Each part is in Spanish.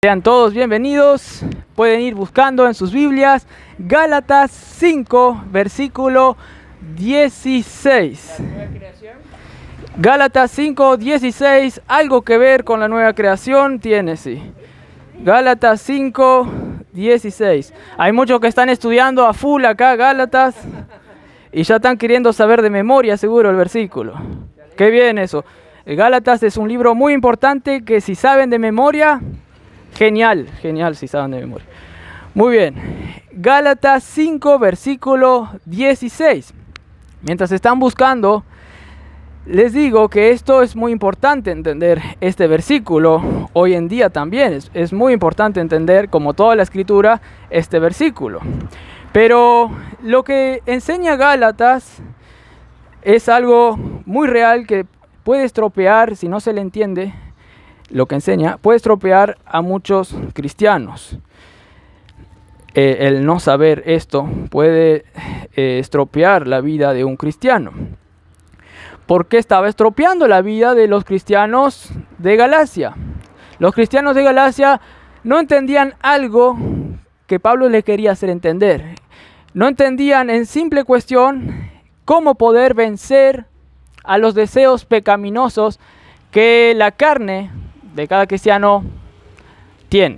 Sean todos bienvenidos. Pueden ir buscando en sus Biblias Gálatas 5, versículo 16. ¿La nueva creación? Gálatas 5, 16, algo que ver con la nueva creación tiene, sí. Gálatas 5, 16. Hay muchos que están estudiando a full acá Gálatas y ya están queriendo saber de memoria seguro el versículo. Qué bien eso. El Gálatas es un libro muy importante que si saben de memoria, genial si saben de memoria. Muy bien. Gálatas 5, versículo 16. Mientras están buscando, les digo que esto es muy importante entender este versículo. Hoy en día también es muy importante entender, como toda la escritura, este versículo. Pero lo que enseña Gálatas es algo muy real que puede estropear, si no se le entiende lo que enseña, puede estropear a muchos cristianos. El no saber esto puede estropear la vida de un cristiano. ¿Por qué estaba estropeando la vida de los cristianos de Galacia? Los cristianos de Galacia no entendían algo que Pablo les quería hacer entender. No entendían en simple cuestión cómo poder vencer a los deseos pecaminosos que la carne de cada cristiano tiene.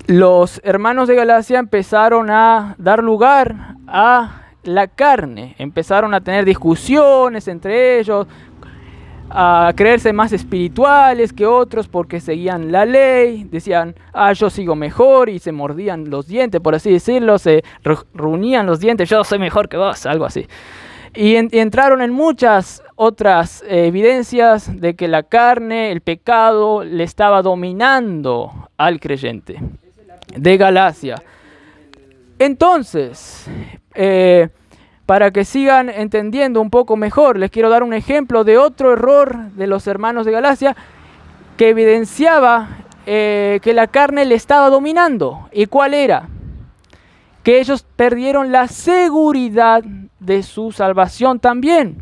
Los hermanos de Galacia empezaron a dar lugar a la carne, empezaron a tener discusiones entre ellos, a creerse más espirituales que otros porque seguían la ley, decían, yo sigo mejor, y se mordían los dientes, por así decirlo, se reunían los dientes, yo soy mejor que vos, algo así. Y entraron en muchas otras evidencias de que la carne, el pecado, le estaba dominando al creyente de Galacia. Entonces, para que sigan entendiendo un poco mejor, les quiero dar un ejemplo de otro error de los hermanos de Galacia que evidenciaba que la carne le estaba dominando. ¿Y cuál era? Que ellos perdieron la seguridad de su salvación también.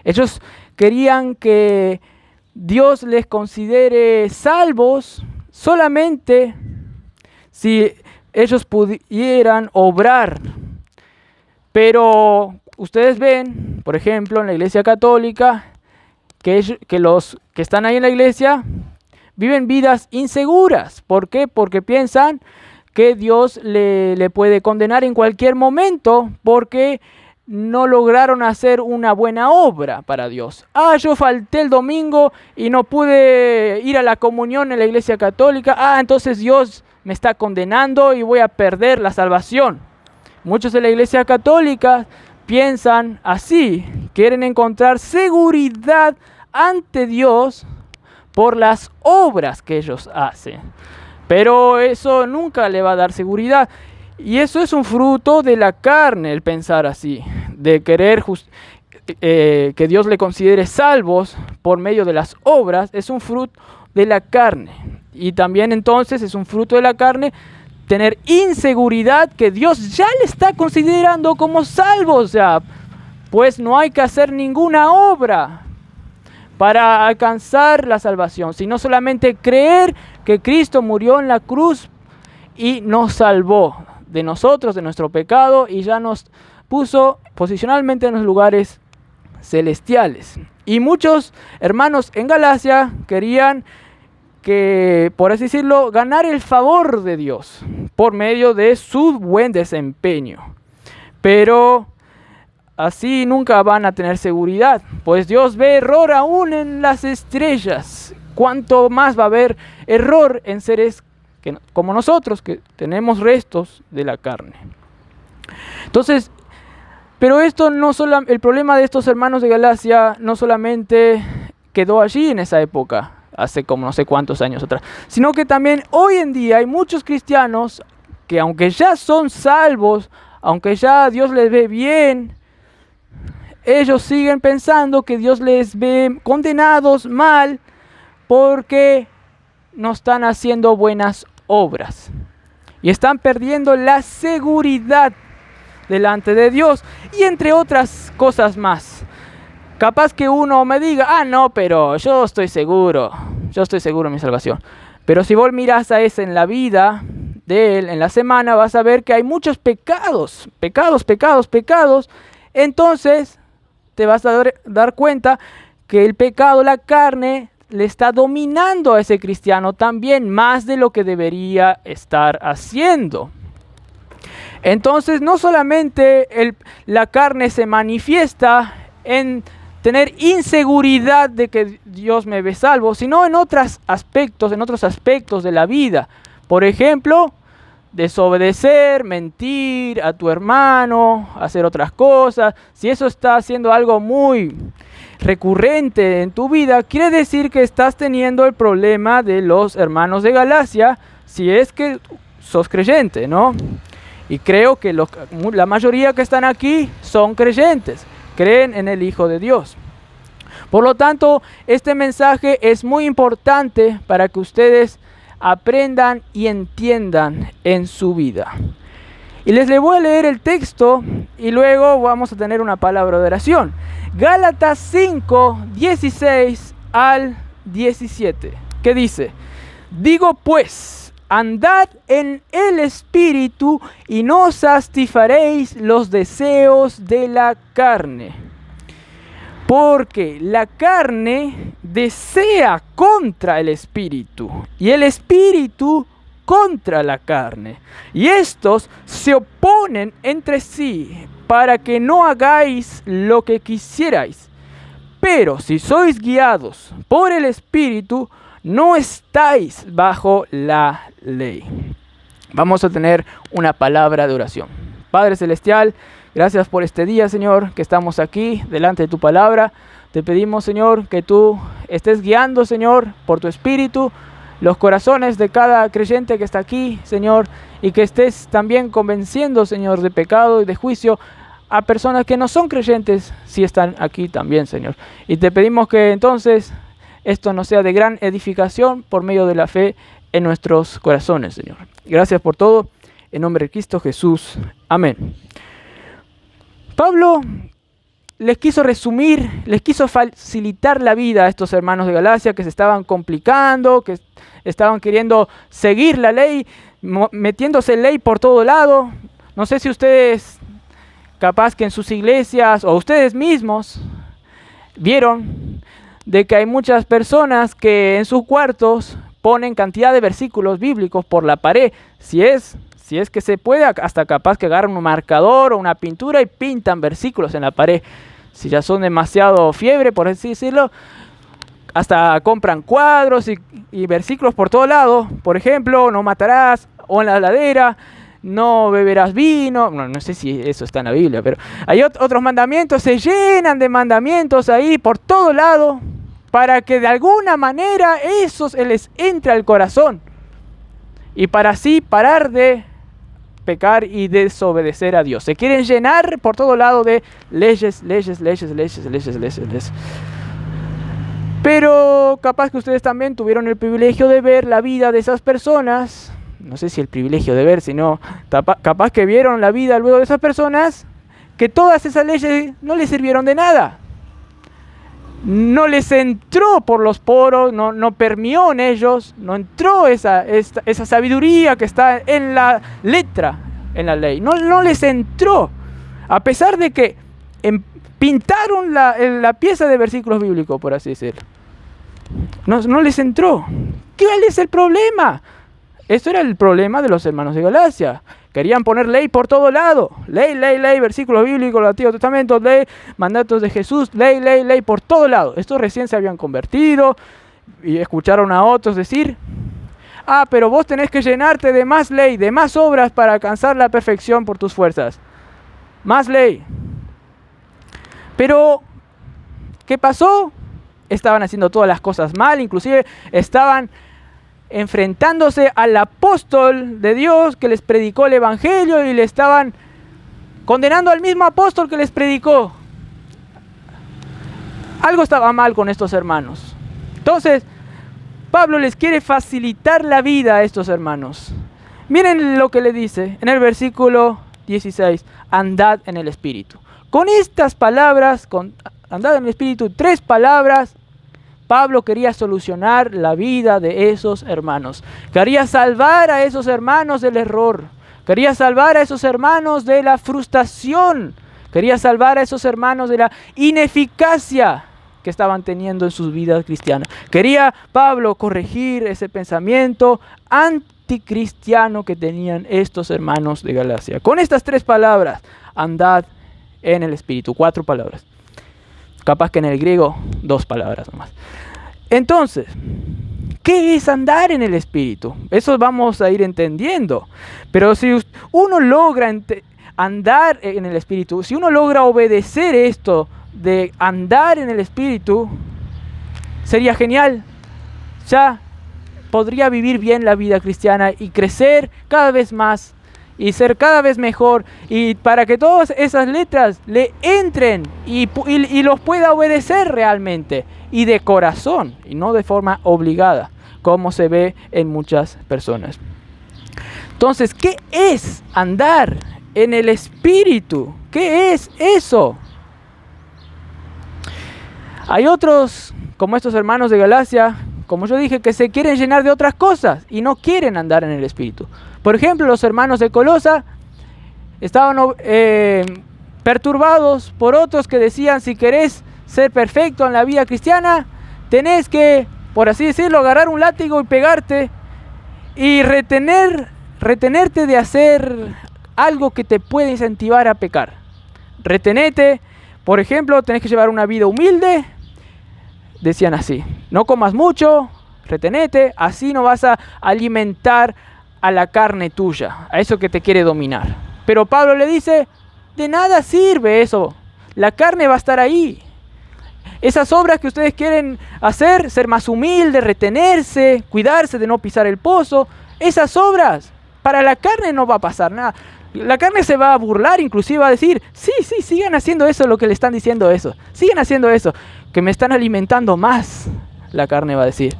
Ellos querían que Dios les considere salvos solamente si ellos pudieran obrar. Pero ustedes ven, por ejemplo, en la Iglesia Católica, que los que están ahí en la iglesia viven vidas inseguras. ¿Por qué? Porque piensan que Dios le puede condenar en cualquier momento porque no lograron hacer una buena obra para Dios. Yo falté el domingo y no pude ir a la comunión en la Iglesia Católica. Entonces Dios me está condenando y voy a perder la salvación. Muchos de la Iglesia Católica piensan así, quieren encontrar seguridad ante Dios por las obras que ellos hacen. Pero eso nunca le va a dar seguridad. Y eso es un fruto de la carne, el pensar así, de querer que Dios le considere salvos por medio de las obras, es un fruto de la carne. Y también entonces es un fruto de la carne tener inseguridad que Dios ya le está considerando como salvo. O sea, pues no hay que hacer ninguna obra para alcanzar la salvación, sino solamente creer que Cristo murió en la cruz y nos salvó de nosotros, de nuestro pecado, y ya nos puso posicionalmente en los lugares celestiales. Y muchos hermanos en Galacia querían que, por así decirlo, ganar el favor de Dios por medio de su buen desempeño. Pero así nunca van a tener seguridad, pues Dios ve error aún en las estrellas. ¿Cuánto más va a haber error en seres como nosotros, que tenemos restos de la carne? Entonces, pero esto no solo, el problema de estos hermanos de Galacia no solamente quedó allí en esa época, hace como no sé cuántos años atrás, sino que también hoy en día hay muchos cristianos que, aunque ya son salvos, aunque ya Dios les ve bien, ellos siguen pensando que Dios les ve condenados mal porque no están haciendo buenas obras y están perdiendo la seguridad delante de Dios, y entre otras cosas más. Capaz que uno me diga, no, pero yo estoy seguro de mi salvación. Pero si vos mirás a ese en la vida de él, en la semana, vas a ver que hay muchos pecados. Entonces te vas a dar cuenta que el pecado, la carne, le está dominando a ese cristiano también más de lo que debería estar haciendo. Entonces no solamente la carne se manifiesta en tener inseguridad de que Dios me ve salvo, sino en otros aspectos de la vida. Por ejemplo, desobedecer, mentir a tu hermano, hacer otras cosas. Si eso está haciendo algo muy recurrente en tu vida, quiere decir que estás teniendo el problema de los hermanos de Galacia, si es que sos creyente, ¿no? Y creo que la mayoría que están aquí son creyentes, creen en el Hijo de Dios. Por lo tanto, este mensaje es muy importante para que ustedes aprendan y entiendan en su vida. Y les voy a leer el texto y luego vamos a tener una palabra de oración. Gálatas 5, 16 al 17. ¿Qué dice? Digo pues, andad en el Espíritu y no satisfaréis los deseos de la carne. Porque la carne desea contra el Espíritu y el Espíritu contra la carne. Y estos se oponen entre sí para que no hagáis lo que quisierais. Pero si sois guiados por el Espíritu, no estáis bajo la ley. Vamos a tener una palabra de oración. Padre Celestial, gracias por este día, Señor, que estamos aquí delante de tu palabra. Te pedimos, Señor, que tú estés guiando, Señor, por tu Espíritu, los corazones de cada creyente que está aquí, Señor, y que estés también convenciendo, Señor, de pecado y de juicio a personas que no son creyentes, si están aquí también, Señor. Y te pedimos que entonces esto nos sea de gran edificación por medio de la fe en nuestros corazones, Señor. Gracias por todo, en nombre de Cristo Jesús. Amén. Pablo les quiso resumir, les quiso facilitar la vida a estos hermanos de Galacia que se estaban complicando, que estaban queriendo seguir la ley, metiéndose ley por todo lado. No sé si ustedes, capaz que en sus iglesias o ustedes mismos, vieron de que hay muchas personas que en sus cuartos ponen cantidad de versículos bíblicos por la pared. Si es que se puede, hasta capaz que agarran un marcador o una pintura y pintan versículos en la pared. Si ya son demasiado fiebre, por así decirlo, hasta compran cuadros y versículos por todo lado. Por ejemplo, no matarás, o en la ladera, no beberás vino. No sé si eso está en la Biblia, pero hay otros mandamientos, se llenan de mandamientos ahí por todo lado, para que de alguna manera eso se les entre al corazón. Y para así parar de pecar y desobedecer a Dios. Se quieren llenar por todo lado de leyes. Pero capaz que ustedes también tuvieron el privilegio de ver la vida de esas personas. No sé si el privilegio de ver, sino capaz que vieron la vida luego de esas personas, que todas esas leyes no les sirvieron de nada. No les entró por los poros, no permeó en ellos, no entró esa sabiduría que está en la letra, en la ley. No les entró, a pesar de que pintaron la pieza de versículos bíblicos, por así decirlo. No les entró. ¿Cuál es el problema? Esto era el problema de los hermanos de Galacia. Querían poner ley por todo lado. Ley, versículos bíblicos del Antiguo Testamento, ley, mandatos de Jesús, ley, por todo lado. Estos recién se habían convertido y escucharon a otros decir, pero vos tenés que llenarte de más ley, de más obras para alcanzar la perfección por tus fuerzas. Más ley. Pero, ¿qué pasó? Estaban haciendo todas las cosas mal, inclusive estaban enfrentándose al apóstol de Dios que les predicó el evangelio y le estaban condenando al mismo apóstol que les predicó. Algo estaba mal con estos hermanos. Entonces, Pablo les quiere facilitar la vida a estos hermanos. Miren lo que le dice en el versículo 16, andad en el Espíritu. Con estas palabras, andad en el Espíritu, 3 palabras, Pablo quería solucionar la vida de esos hermanos. Quería salvar a esos hermanos del error. Quería salvar a esos hermanos de la frustración. Quería salvar a esos hermanos de la ineficacia que estaban teniendo en sus vidas cristianas. Quería Pablo corregir ese pensamiento anticristiano que tenían estos hermanos de Galacia. Con estas 3 palabras, andad en el Espíritu. 4 palabras. Capaz que en el griego 2 palabras nomás. Entonces, ¿qué es andar en el Espíritu? Eso vamos a ir entendiendo. Pero si uno logra andar en el Espíritu, si uno logra obedecer esto de andar en el Espíritu, sería genial. Ya podría vivir bien la vida cristiana y crecer cada vez más y ser cada vez mejor, y para que todas esas letras le entren y los pueda obedecer realmente y de corazón y no de forma obligada, como se ve en muchas personas. Entonces, ¿qué es andar en el Espíritu? ¿Qué es eso? Hay otros, como estos hermanos de Galacia, como yo dije, que se quieren llenar de otras cosas y no quieren andar en el Espíritu. Por ejemplo, los hermanos de Colosa estaban perturbados por otros que decían: si querés ser perfecto en la vida cristiana, tenés que, por así decirlo, agarrar un látigo y pegarte y retenerte de hacer algo que te puede incentivar a pecar. Retenete, por ejemplo, tenés que llevar una vida humilde. Decían así: no comas mucho, retenete, así no vas a alimentar a la carne tuya, a eso que te quiere dominar. Pero Pablo le dice: de nada sirve eso, la carne va a estar ahí. Esas obras que ustedes quieren hacer, ser más humilde, retenerse, cuidarse de no pisar el pozo, esas obras, para la carne no va a pasar nada. La carne se va a burlar, inclusive va a decir: sí, sigan haciendo eso, lo que le están diciendo eso. Sigan haciendo eso, que me están alimentando más. La carne va a decir.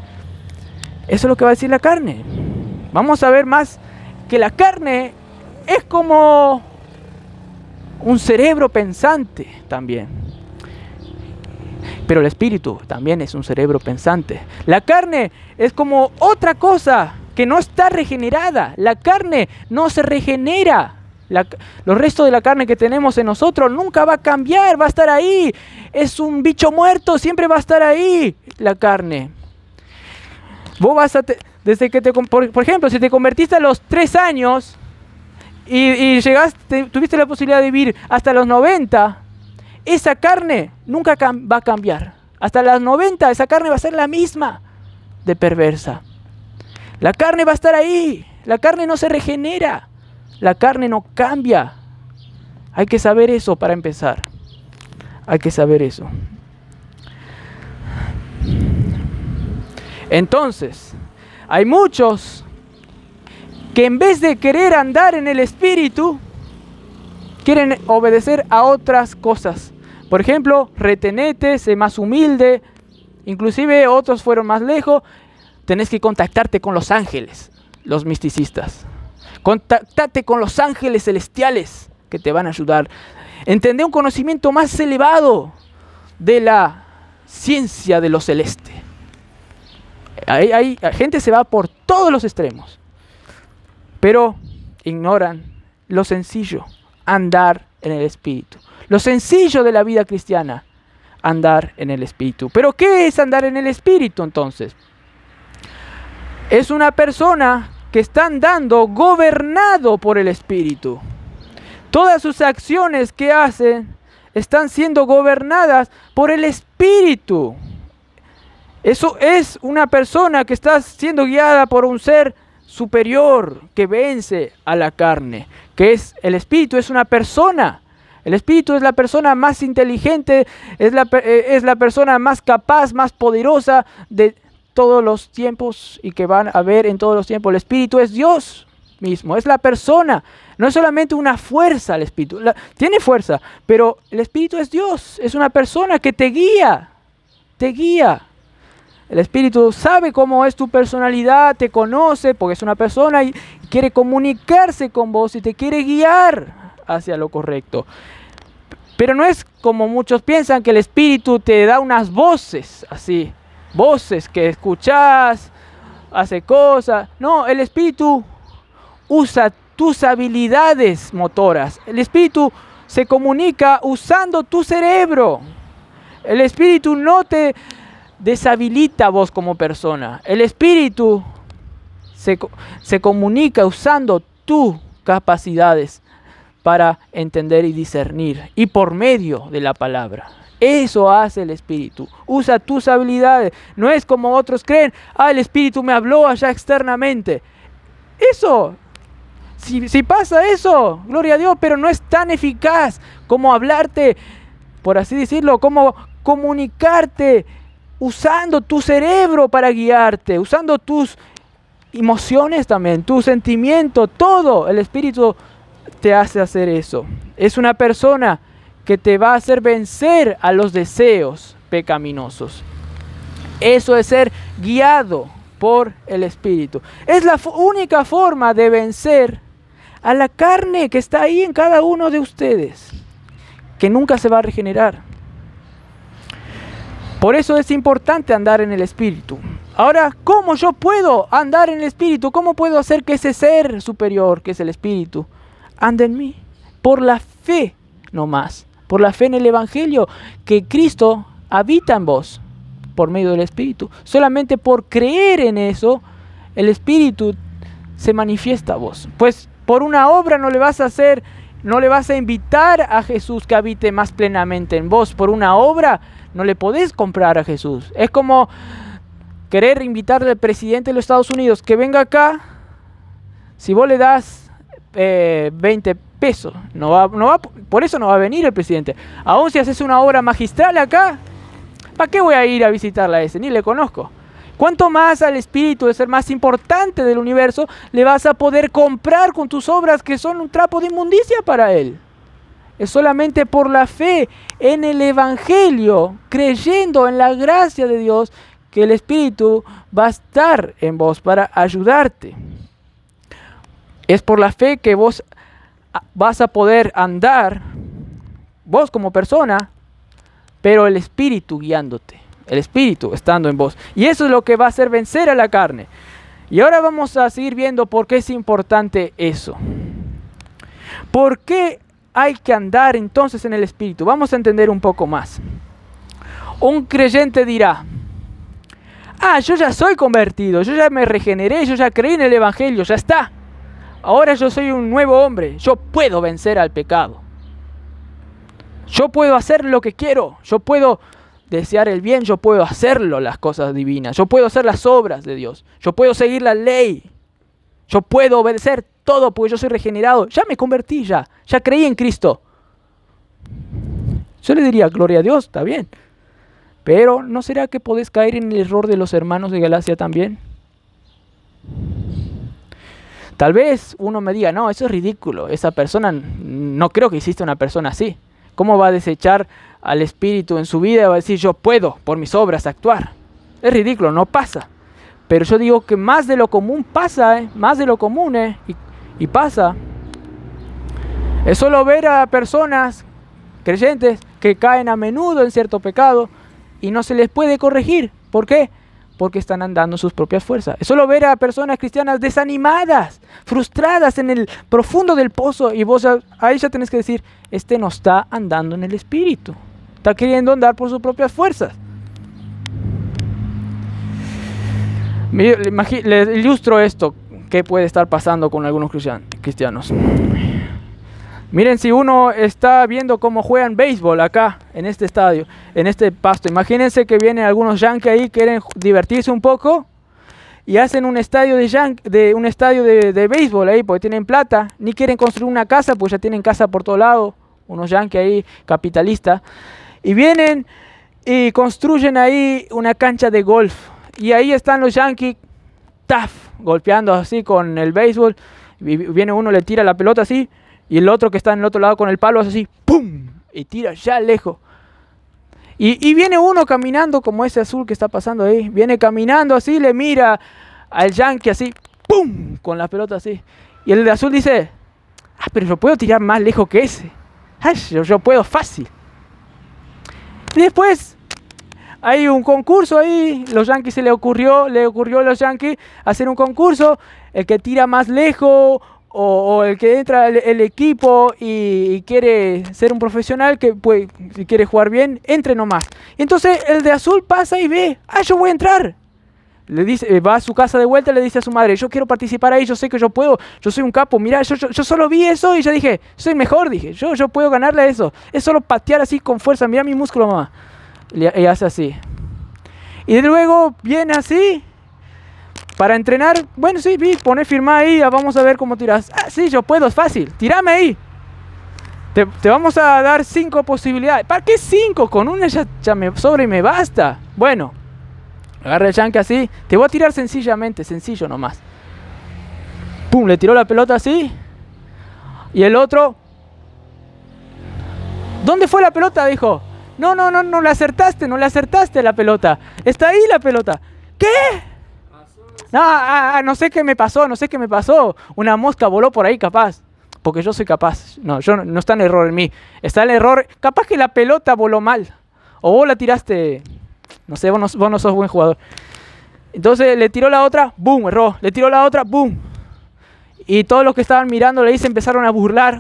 Eso es lo que va a decir la carne. Vamos a ver más que la carne es como un cerebro pensante también. Pero el Espíritu también es un cerebro pensante. La carne es como otra cosa que no está regenerada. La carne no se regenera. Los restos de la carne que tenemos en nosotros nunca va a cambiar, va a estar ahí. Es un bicho muerto, siempre va a estar ahí la carne. Vos vas a... Desde que por ejemplo, si te convertiste a los 3 años y tuviste la posibilidad de vivir hasta los 90, esa carne nunca va a cambiar. Hasta los 90 esa carne va a ser la misma de perversa. La carne va a estar ahí, la carne no se regenera, la carne no cambia. Hay que saber eso para empezar. Hay que saber eso. Entonces, hay muchos que en vez de querer andar en el Espíritu, quieren obedecer a otras cosas. Por ejemplo, retenete, sé más humilde. Inclusive otros fueron más lejos. Tenés que contactarte con los ángeles, los misticistas. Contactate con los ángeles celestiales que te van a ayudar. Entender un conocimiento más elevado de la ciencia de lo celeste. La gente se va por todos los extremos, pero ignoran lo sencillo, andar en el Espíritu. Lo sencillo de la vida cristiana, andar en el Espíritu. ¿Pero qué es andar en el Espíritu entonces? Es una persona que está andando gobernado por el Espíritu. Todas sus acciones que hacen están siendo gobernadas por el Espíritu. Eso es una persona que está siendo guiada por un ser superior que vence a la carne, que es el Espíritu, es una persona. El Espíritu es la persona más inteligente, es la persona más capaz, más poderosa de todos los tiempos y que van a haber en todos los tiempos. El Espíritu es Dios mismo, es la persona. No es solamente una fuerza el Espíritu, tiene fuerza, pero el Espíritu es Dios, es una persona que te guía, te guía. El Espíritu sabe cómo es tu personalidad, te conoce porque es una persona y quiere comunicarse con vos y te quiere guiar hacia lo correcto. Pero no es como muchos piensan que el Espíritu te da unas voces así voces que escuchás, hace cosas. No, el Espíritu usa tus habilidades motoras. El Espíritu se comunica usando tu cerebro. El Espíritu no te deshabilita a vos como persona. El Espíritu se comunica usando tus capacidades para entender y discernir, y por medio de la palabra. Eso hace el Espíritu. Usa tus habilidades. No es como otros creen, el Espíritu me habló allá externamente. Eso, si pasa eso, gloria a Dios, pero no es tan eficaz como hablarte, por así decirlo, como comunicarte usando tu cerebro para guiarte, usando tus emociones también, tus sentimientos, todo. El Espíritu te hace hacer eso. Es una persona que te va a hacer vencer a los deseos pecaminosos. Eso es ser guiado por el Espíritu. Es la única forma de vencer a la carne que está ahí en cada uno de ustedes, que nunca se va a regenerar. Por eso es importante andar en el Espíritu. Ahora, ¿cómo yo puedo andar en el Espíritu? ¿Cómo puedo hacer que ese ser superior, que es el Espíritu, ande en mí? Por la fe nomás. Por la fe en el Evangelio, que Cristo habita en vos por medio del Espíritu. Solamente por creer en eso, el Espíritu se manifiesta a vos. Pues por una obra no le vas a invitar a Jesús que habite más plenamente en vos. Por una obra no le podés comprar a Jesús. Es como querer invitarle al presidente de los Estados Unidos que venga acá. Si vos le das 20 pesos, por eso no va a venir el presidente. Aún si haces una obra magistral acá, ¿para qué voy a ir a visitarla a ese? Ni le conozco. Cuanto más al Espíritu, de ser más importante del universo, le vas a poder comprar con tus obras que son un trapo de inmundicia para él. Es solamente por la fe en el Evangelio, creyendo en la gracia de Dios, que el Espíritu va a estar en vos para ayudarte. Es por la fe que vos vas a poder andar, vos como persona, pero el Espíritu guiándote, el Espíritu estando en vos. Y eso es lo que va a hacer vencer a la carne. Y ahora vamos a seguir viendo por qué es importante eso. ¿Por qué hay que andar entonces en el Espíritu? Vamos a entender un poco más. Un creyente dirá: yo ya soy convertido, yo ya me regeneré, yo ya creí en el Evangelio, ya está. Ahora yo soy un nuevo hombre, yo puedo vencer al pecado. Yo puedo hacer lo que quiero, yo puedo desear el bien, yo puedo hacerlo, las cosas divinas, yo puedo hacer las obras de Dios, yo puedo seguir la ley, yo puedo obedecer todo porque yo soy regenerado, ya me convertí, ya creí en Cristo. Yo le diría, gloria a Dios, está bien. Pero ¿no será que podés caer en el error de los hermanos de Galacia también? Tal vez uno me diga, no, eso es ridículo, esa persona, no creo que exista una persona así. ¿Cómo va a desechar al Espíritu en su vida y va a decir, yo puedo por mis obras actuar? Es ridículo, no pasa. Pero yo digo que más de lo común pasa, más de lo común, y pasa. Es solo ver a personas creyentes que caen a menudo en cierto pecado y no se les puede corregir. ¿Por qué? Porque están andando en sus propias fuerzas. Es solo ver a personas cristianas desanimadas, frustradas en el profundo del pozo, y vos a ella tenés que decir, este no está andando en el Espíritu, está queriendo andar por sus propias fuerzas. Les ilustro esto, qué puede estar pasando con algunos cristianos. Miren, si uno está viendo cómo juegan béisbol acá, en este estadio, en este pasto. Imagínense que vienen algunos yankees ahí, quieren divertirse un poco y hacen un estadio de béisbol ahí porque tienen plata. Ni quieren construir una casa porque ya tienen casa por todo lado. Unos yankees ahí, capitalistas. Y vienen y construyen ahí una cancha de golf. Y ahí están los yankees, golpeando así con el béisbol. Y viene uno, le tira la pelota así. Y el otro que está en el otro lado con el palo hace así, ¡pum! Y tira ya lejos. Y viene uno caminando como ese azul que está pasando ahí. Viene caminando así, le mira al yankee así, ¡pum! Con la pelota así. Y el de azul dice, pero yo puedo tirar más lejos que ese. Yo puedo fácil. Y después hay un concurso ahí, los Yankees le ocurrió a los Yankees hacer un concurso, el que tira más lejos o el que entra el equipo y quiere ser un profesional, que pues, si quiere jugar bien, entre nomás. Entonces el de azul pasa y ve, yo voy a entrar. Le dice, va a su casa de vuelta y le dice a su madre, yo quiero participar ahí, yo sé que yo puedo, yo soy un capo, mira, yo solo vi eso y ya dije, soy mejor, dije, yo puedo ganarle a eso. Es solo patear así con fuerza, mira mi músculo, mamá. Y hace así. Y luego viene así, para entrenar, bueno, sí, pone firma ahí, vamos a ver cómo tiras. Sí, yo puedo, es fácil, tirame ahí. Te vamos a dar 5 posibilidades. ¿Para qué 5? Con una ya me sobra y me basta. Bueno. Agarra el Yankee así. Te voy a tirar sencillamente, sencillo nomás. Pum, le tiró la pelota así. Y el otro. ¿Dónde fue la pelota? Dijo. No le acertaste la pelota. Está ahí la pelota. ¿Qué? No sé qué me pasó. Una mosca voló por ahí capaz. Porque yo soy capaz. No está el error en mí. Está el error. Capaz que la pelota voló mal. O vos la tiraste. No sé, vos no sos buen jugador. Entonces le tiró la otra, boom, erró. Le tiró la otra, boom. Y todos los que estaban mirando le empezaron a burlar.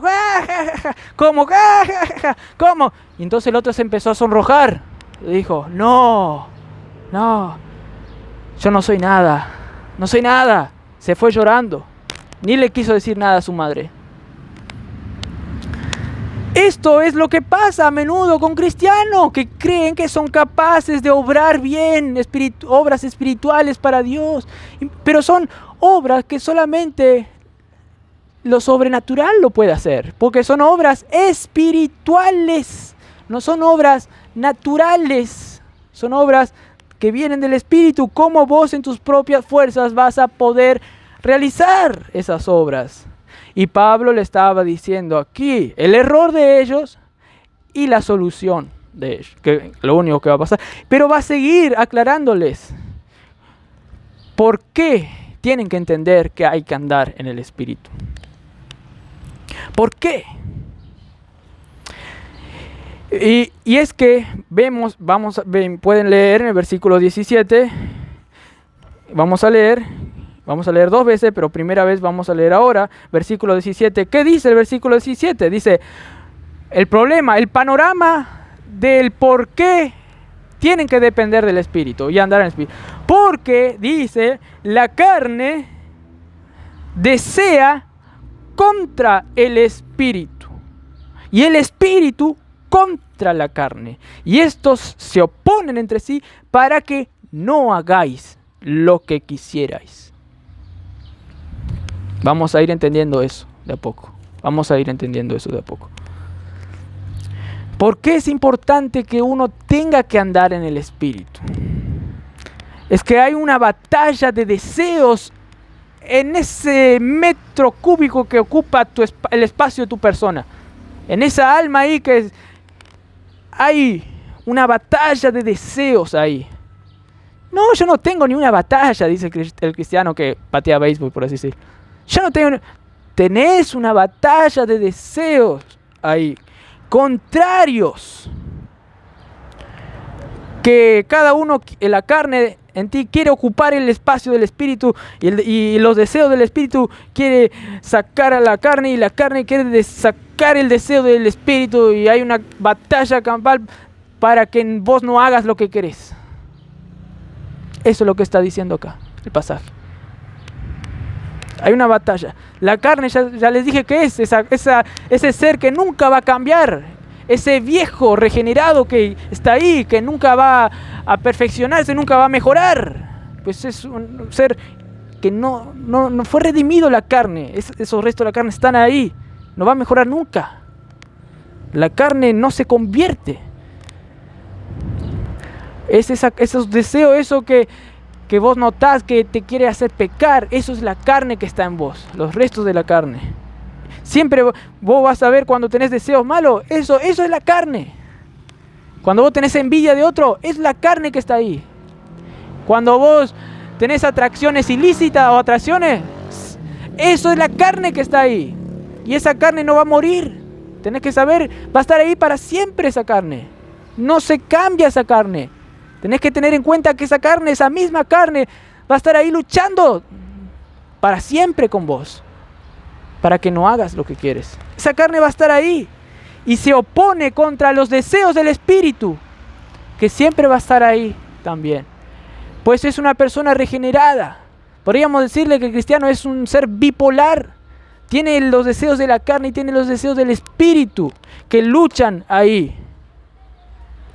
¿Cómo? ¿Cómo? Y entonces el otro se empezó a sonrojar. Le dijo, no, yo no soy nada. No soy nada. Se fue llorando. Ni le quiso decir nada a su madre. Esto es lo que pasa a menudo con cristianos que creen que son capaces de obrar bien, obras espirituales para Dios, pero son obras que solamente lo sobrenatural lo puede hacer, porque son obras espirituales, no son obras naturales, son obras que vienen del Espíritu. ¿Cómo vos en tus propias fuerzas vas a poder realizar esas obras? Y Pablo le estaba diciendo aquí el error de ellos y la solución de ellos, que lo único que va a pasar. Pero va a seguir aclarándoles por qué tienen que entender que hay que andar en el Espíritu. ¿Por qué? Y es que pueden leer en el versículo 17, vamos a leer 2 veces, pero primera vez vamos a leer ahora, versículo 17. ¿Qué dice el versículo 17? Dice, el panorama del por qué tienen que depender del Espíritu y andar en el Espíritu. Porque, dice, la carne desea contra el Espíritu y el Espíritu contra la carne. Y estos se oponen entre sí para que no hagáis lo que quisierais. Vamos a ir entendiendo eso de a poco. ¿Por qué es importante que uno tenga que andar en el Espíritu? Es que hay una batalla de deseos en ese metro cúbico que ocupa el espacio de tu persona. En esa alma ahí hay una batalla de deseos ahí. No, yo no tengo ni una batalla, dice el cristiano que patea béisbol, por así decirlo. Yo no tengo. Tenés una batalla de deseos ahí, contrarios, que cada uno, la carne en ti quiere ocupar el espacio del Espíritu y los deseos del Espíritu quiere sacar a la carne y la carne quiere sacar el deseo del Espíritu, y hay una batalla campal para que vos no hagas lo que querés. Eso es lo que está diciendo acá el pasaje. Hay una batalla. La carne, ya les dije que es ese ser que nunca va a cambiar. Ese viejo regenerado que está ahí, que nunca va a perfeccionarse, nunca va a mejorar. Pues es un ser que no fue redimido la carne. Esos restos de la carne están ahí. No va a mejorar nunca. La carne no se convierte. Es esos deseos, eso que vos notás que te quiere hacer pecar, eso es la carne que está en vos, los restos de la carne. Siempre vos vas a ver cuando tenés deseos malos, eso es la carne. Cuando vos tenés envidia de otro, es la carne que está ahí. Cuando vos tenés atracciones ilícitas o atracciones, eso es la carne que está ahí. Y esa carne no va a morir. Tenés que saber, va a estar ahí para siempre esa carne. No se cambia esa carne. Tenés que tener en cuenta que esa carne, esa misma carne, va a estar ahí luchando para siempre con vos, para que no hagas lo que quieres. Esa carne va a estar ahí y se opone contra los deseos del Espíritu, que siempre va a estar ahí también. Pues es una persona regenerada. Podríamos decirle que el cristiano es un ser bipolar. Tiene los deseos de la carne y tiene los deseos del Espíritu, que luchan ahí.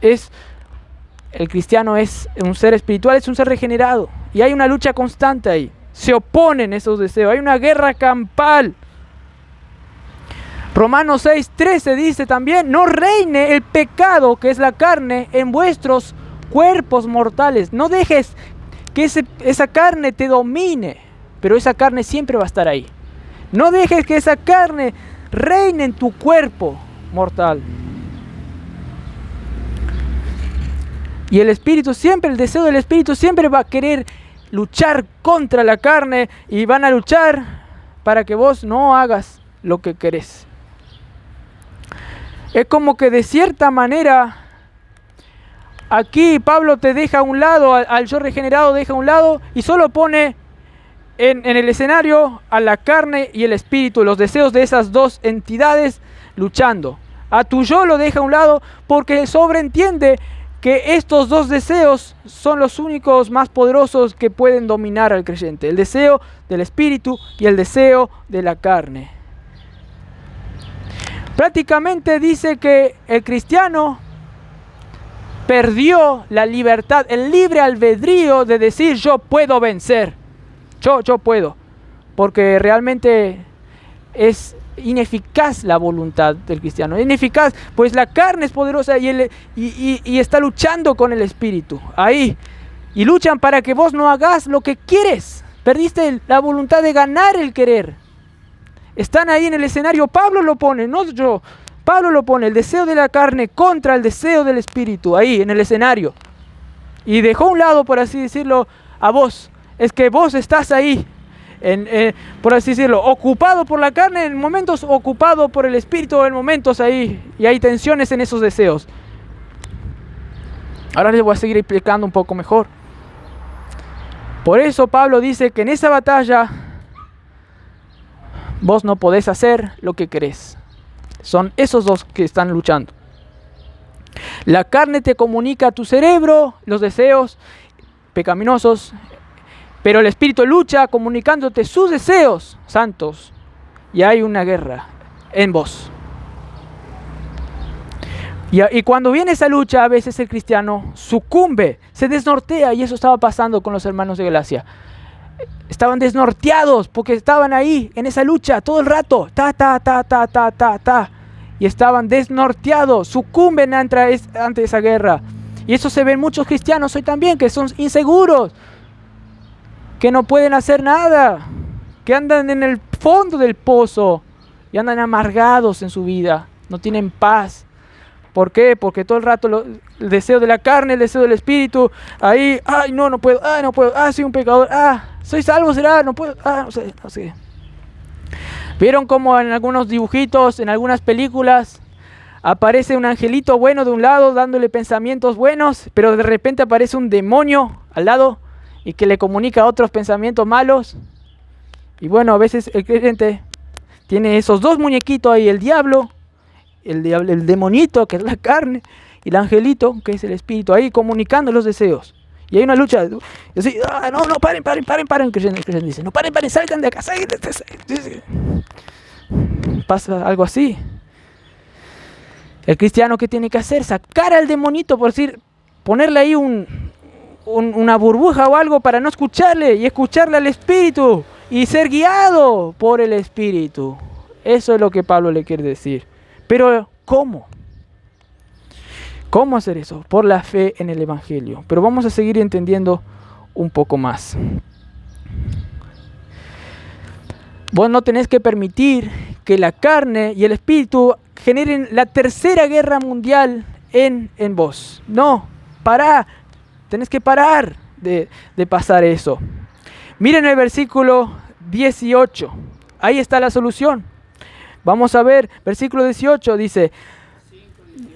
El cristiano es un ser espiritual, es un ser regenerado. Y hay una lucha constante ahí. Se oponen esos deseos. Hay una guerra campal. Romanos 6:13 dice también: no reine el pecado, que es la carne, en vuestros cuerpos mortales. No dejes que esa carne te domine, pero esa carne siempre va a estar ahí. No dejes que esa carne reine en tu cuerpo mortal. Y el Espíritu siempre, el deseo del Espíritu siempre va a querer luchar contra la carne, y van a luchar para que vos no hagas lo que querés. Es como que de cierta manera, aquí Pablo te deja a un lado, al yo regenerado deja a un lado, y solo pone en el escenario a la carne y el espíritu, los deseos de esas dos entidades luchando. A tu yo lo deja a un lado porque sobreentiende que estos dos deseos son los únicos más poderosos que pueden dominar al creyente: el deseo del espíritu y el deseo de la carne. Prácticamente dice que el cristiano perdió la libertad, el libre albedrío de decir: yo puedo vencer, yo puedo, porque realmente es ineficaz la voluntad del cristiano, ineficaz, pues la carne es poderosa y está luchando con el espíritu ahí, y luchan para que vos no hagas lo que quieres. Perdiste la voluntad de ganar el querer. Están ahí en el escenario. Pablo lo pone, no yo. Pablo lo pone, el deseo de la carne contra el deseo del espíritu, ahí en el escenario. Y dejó a un lado, por así decirlo, a vos. Es que vos estás ahí, por así decirlo, ocupado por la carne en momentos, ocupado por el espíritu en momentos ahí. Y hay tensiones en esos deseos. Ahora les voy a seguir explicando un poco mejor. Por eso Pablo dice que en esa batalla vos no podés hacer lo que querés. Son esos dos que están luchando. La carne te comunica a tu cerebro los deseos pecaminosos, pero el espíritu lucha comunicándote sus deseos santos. Y hay una guerra en vos. Y cuando viene esa lucha, a veces el cristiano sucumbe, se desnortea, y eso estaba pasando con los hermanos de Galacia. Estaban desnorteados porque estaban ahí en esa lucha todo el rato, y estaban desnorteados, sucumben ante esa guerra. Y eso se ve en muchos cristianos hoy también, que son inseguros, que no pueden hacer nada, que andan en el fondo del pozo y andan amargados en su vida, no tienen paz. ¿Por qué? Porque todo el rato el deseo de la carne, el deseo del espíritu, ahí, ay, no puedo, soy un pecador, soy salvo, será, no puedo, no sé. ¿Vieron cómo en algunos dibujitos, en algunas películas, aparece un angelito bueno de un lado dándole pensamientos buenos, pero de repente aparece un demonio al lado y que le comunica otros pensamientos malos? Y bueno, a veces el creyente tiene esos dos muñequitos ahí, el diablo, el demonito, que es la carne, y el angelito, que es el espíritu, ahí comunicando los deseos. Y hay una lucha. Y así, no, paren. El creyente dice, no, paren, salgan de acá. Pasa algo así. El cristiano, ¿qué tiene que hacer? Sacar al demonito, por decir, ponerle ahí una burbuja o algo para no escucharle, y escucharle al espíritu, y ser guiado por el espíritu. Eso es lo que Pablo le quiere decir. Pero, ¿cómo? ¿Cómo hacer eso? Por la fe en el Evangelio. Pero vamos a seguir entendiendo un poco más. Vos no tenés que permitir que la carne y el espíritu generen la tercera guerra mundial en vos. No, pará. Tenés que parar de pasar eso. Miren el versículo 18. Ahí está la solución. Vamos a ver, versículo 18 dice,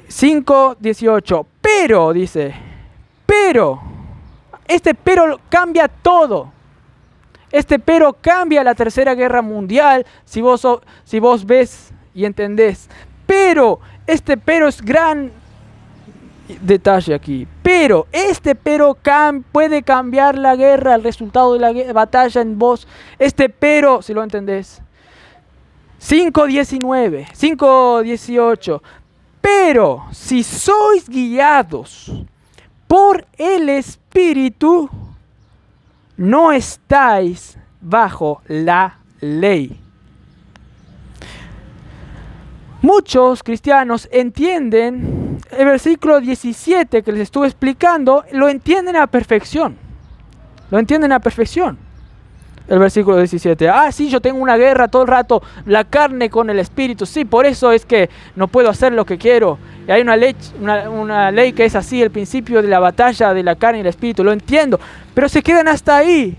5:18, pero este pero cambia todo. Este pero cambia la Tercera Guerra Mundial, si vos ves y entendés. Pero, este pero es gran detalle aquí. Pero, este pero puede cambiar la guerra, el resultado de la batalla en vos. Este pero, si lo entendés. 5:18. Pero, si sois guiados por el Espíritu, no estáis bajo la ley. Muchos cristianos entienden el versículo 17 que les estuve explicando, lo entienden a perfección. Lo entienden a perfección. El versículo 17. Sí, yo tengo una guerra todo el rato, la carne con el espíritu. Sí, por eso es que no puedo hacer lo que quiero. Y hay una ley que es así, el principio de la batalla de la carne y el espíritu. Lo entiendo, pero se quedan hasta ahí.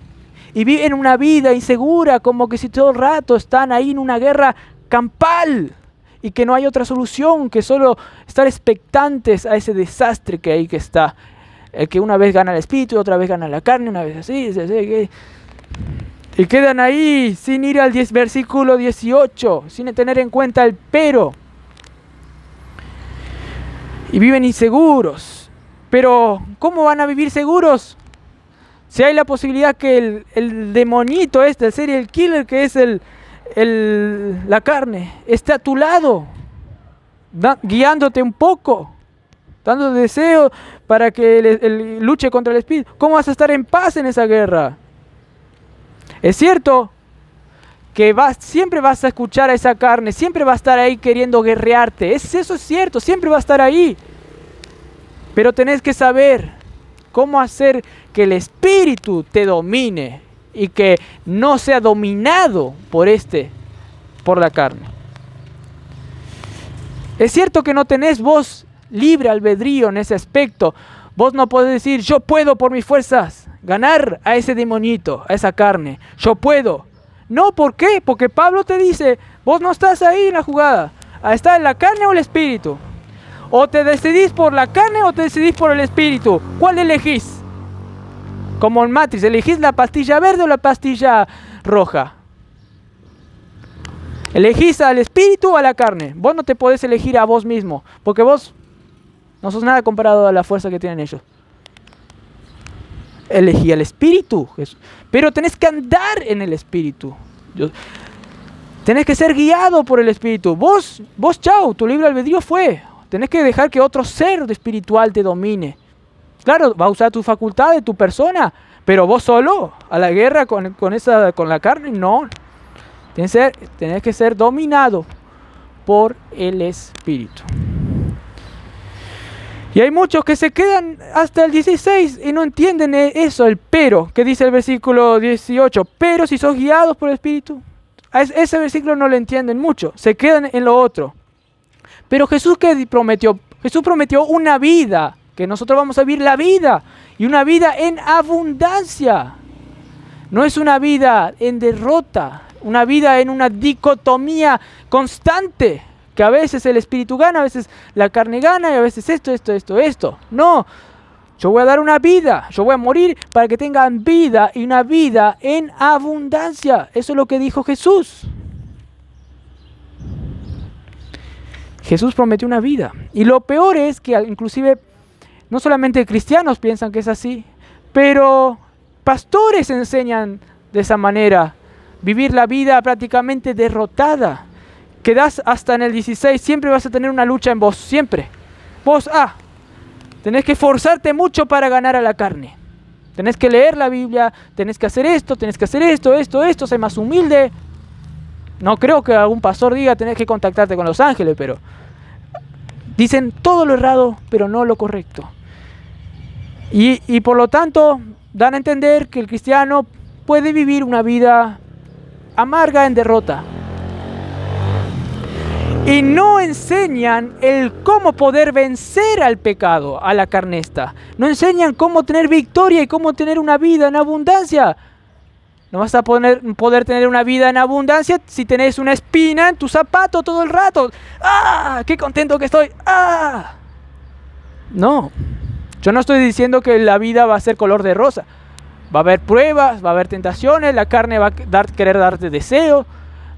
Y viven una vida insegura, como que si todo el rato están ahí en una guerra campal. Y que no hay otra solución que solo estar expectantes a ese desastre que ahí que está. El que una vez gana el espíritu, otra vez gana la carne, una vez así. Y quedan ahí sin ir al versículo 18, sin tener en cuenta el pero. Y viven inseguros. Pero, ¿cómo van a vivir seguros? Si hay la posibilidad que el demonito el serial killer que es la carne, esté a tu lado, guiándote un poco, dando deseo para que luche contra el espíritu. ¿Cómo vas a estar en paz en esa guerra? Es cierto que siempre vas a escuchar a esa carne, siempre va a estar ahí queriendo guerrearte. Eso es cierto, siempre va a estar ahí. Pero tenés que saber cómo hacer que el espíritu te domine y que no sea dominado por la carne. Es cierto que no tenés vos libre albedrío en ese aspecto. Vos no podés decir, yo puedo por mis fuerzas ganar a ese demonito, a esa carne. Yo puedo. No, ¿por qué? Porque Pablo te dice, vos no estás ahí en la jugada. ¿Está en la carne o el espíritu? O te decidís por la carne o te decidís por el espíritu. ¿Cuál elegís? Como en Matrix, ¿elegís la pastilla verde o la pastilla roja? ¿Elegís al espíritu o a la carne? Vos no te podés elegir a vos mismo, porque vos no sos nada comparado a la fuerza que tienen ellos. Elegí al espíritu, pero tenés que andar en el espíritu. Tenés que ser guiado por el espíritu. Vos chao, tu libre albedrío fue. Tenés que dejar que otro ser espiritual te domine. Claro, va a usar tu facultad de tu persona, pero vos solo, a la guerra con la carne, no. Tenés que ser dominado por el espíritu. Y hay muchos que se quedan hasta el 16 y no entienden eso, el pero, que dice el versículo 18. Pero si sos guiados por el espíritu, ese versículo no lo entienden mucho, se quedan en lo otro. Pero Jesús, ¿qué prometió? Jesús prometió una vida, que nosotros vamos a vivir la vida, y una vida en abundancia. No es una vida en derrota, una vida en una dicotomía constante, que a veces el espíritu gana, a veces la carne gana, y a veces esto. No, yo voy a dar una vida, yo voy a morir para que tengan vida, y una vida en abundancia. Eso es lo que dijo Jesús. Jesús prometió una vida. Y lo peor es que inclusive no solamente cristianos piensan que es así, pero pastores enseñan de esa manera. Vivir la vida prácticamente derrotada. Quedás hasta en el 16, siempre vas a tener una lucha en vos, siempre. Vos, tenés que esforzarte mucho para ganar a la carne. Tenés que leer la Biblia, tenés que hacer esto, ser más humilde. No creo que algún pastor diga tenés que contactarte con los ángeles, pero dicen todo lo errado, pero no lo correcto. Y por lo tanto, dan a entender que el cristiano puede vivir una vida amarga en derrota. Y no enseñan el cómo poder vencer al pecado, a la carne esta. No enseñan cómo tener victoria y cómo tener una vida en abundancia. No vas a poder tener una vida en abundancia si tenés una espina en tu zapato todo el rato. ¡Ah! ¡Qué contento que estoy! ¡Ah! No. Yo no estoy diciendo que la vida va a ser color de rosa. Va a haber pruebas, va a haber tentaciones, la carne va a querer darte deseo,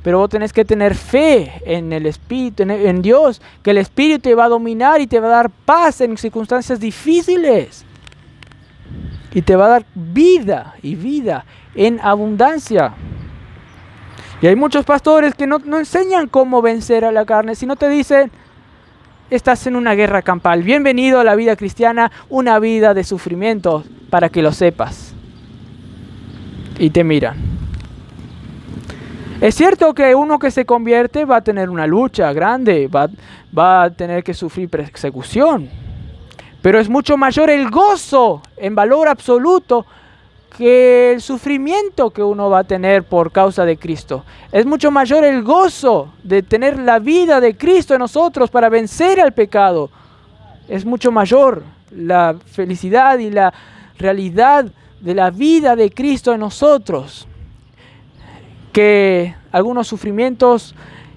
pero vos tenés que tener fe en el Espíritu, en Dios, que el Espíritu te va a dominar y te va a dar paz en circunstancias difíciles. Y te va a dar vida y vida en abundancia. Y hay muchos pastores que no enseñan cómo vencer a la carne, sino te dicen: estás en una guerra campal. Bienvenido a la vida cristiana, una vida de sufrimiento, para que lo sepas. Y te miran. Es cierto que uno que se convierte va a tener una lucha grande, va a tener que sufrir persecución. Pero es mucho mayor el gozo en valor absoluto que el sufrimiento que uno va a tener por causa de Cristo. Es mucho mayor el gozo de tener la vida de Cristo en nosotros para vencer al pecado. Es mucho mayor la felicidad y la realidad de la vida de Cristo en nosotros que algunos sufrimientos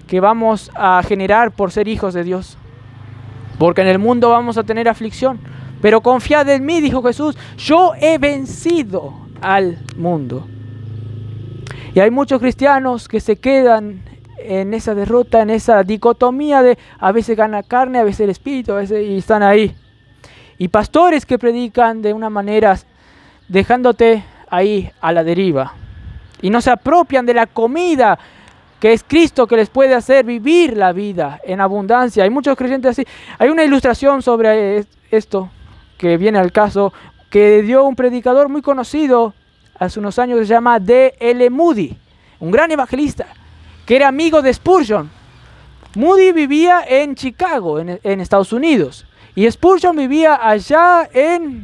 que vamos a generar por ser hijos de Dios. Porque en el mundo vamos a tener aflicción. Pero confiad en mí, dijo Jesús, yo he vencido al mundo. Y hay muchos cristianos que se quedan en esa derrota, en esa dicotomía de a veces gana carne, a veces el espíritu, a veces, y están ahí. Y pastores que predican de una manera dejándote ahí a la deriva. Y no se apropian de la comida que es Cristo, que les puede hacer vivir la vida en abundancia. Hay muchos creyentes así. Hay una ilustración sobre esto que viene al caso, que dio un predicador muy conocido hace unos años, que se llama D.L. Moody, un gran evangelista, que era amigo de Spurgeon. Moody vivía en Chicago, en Estados Unidos, y Spurgeon vivía allá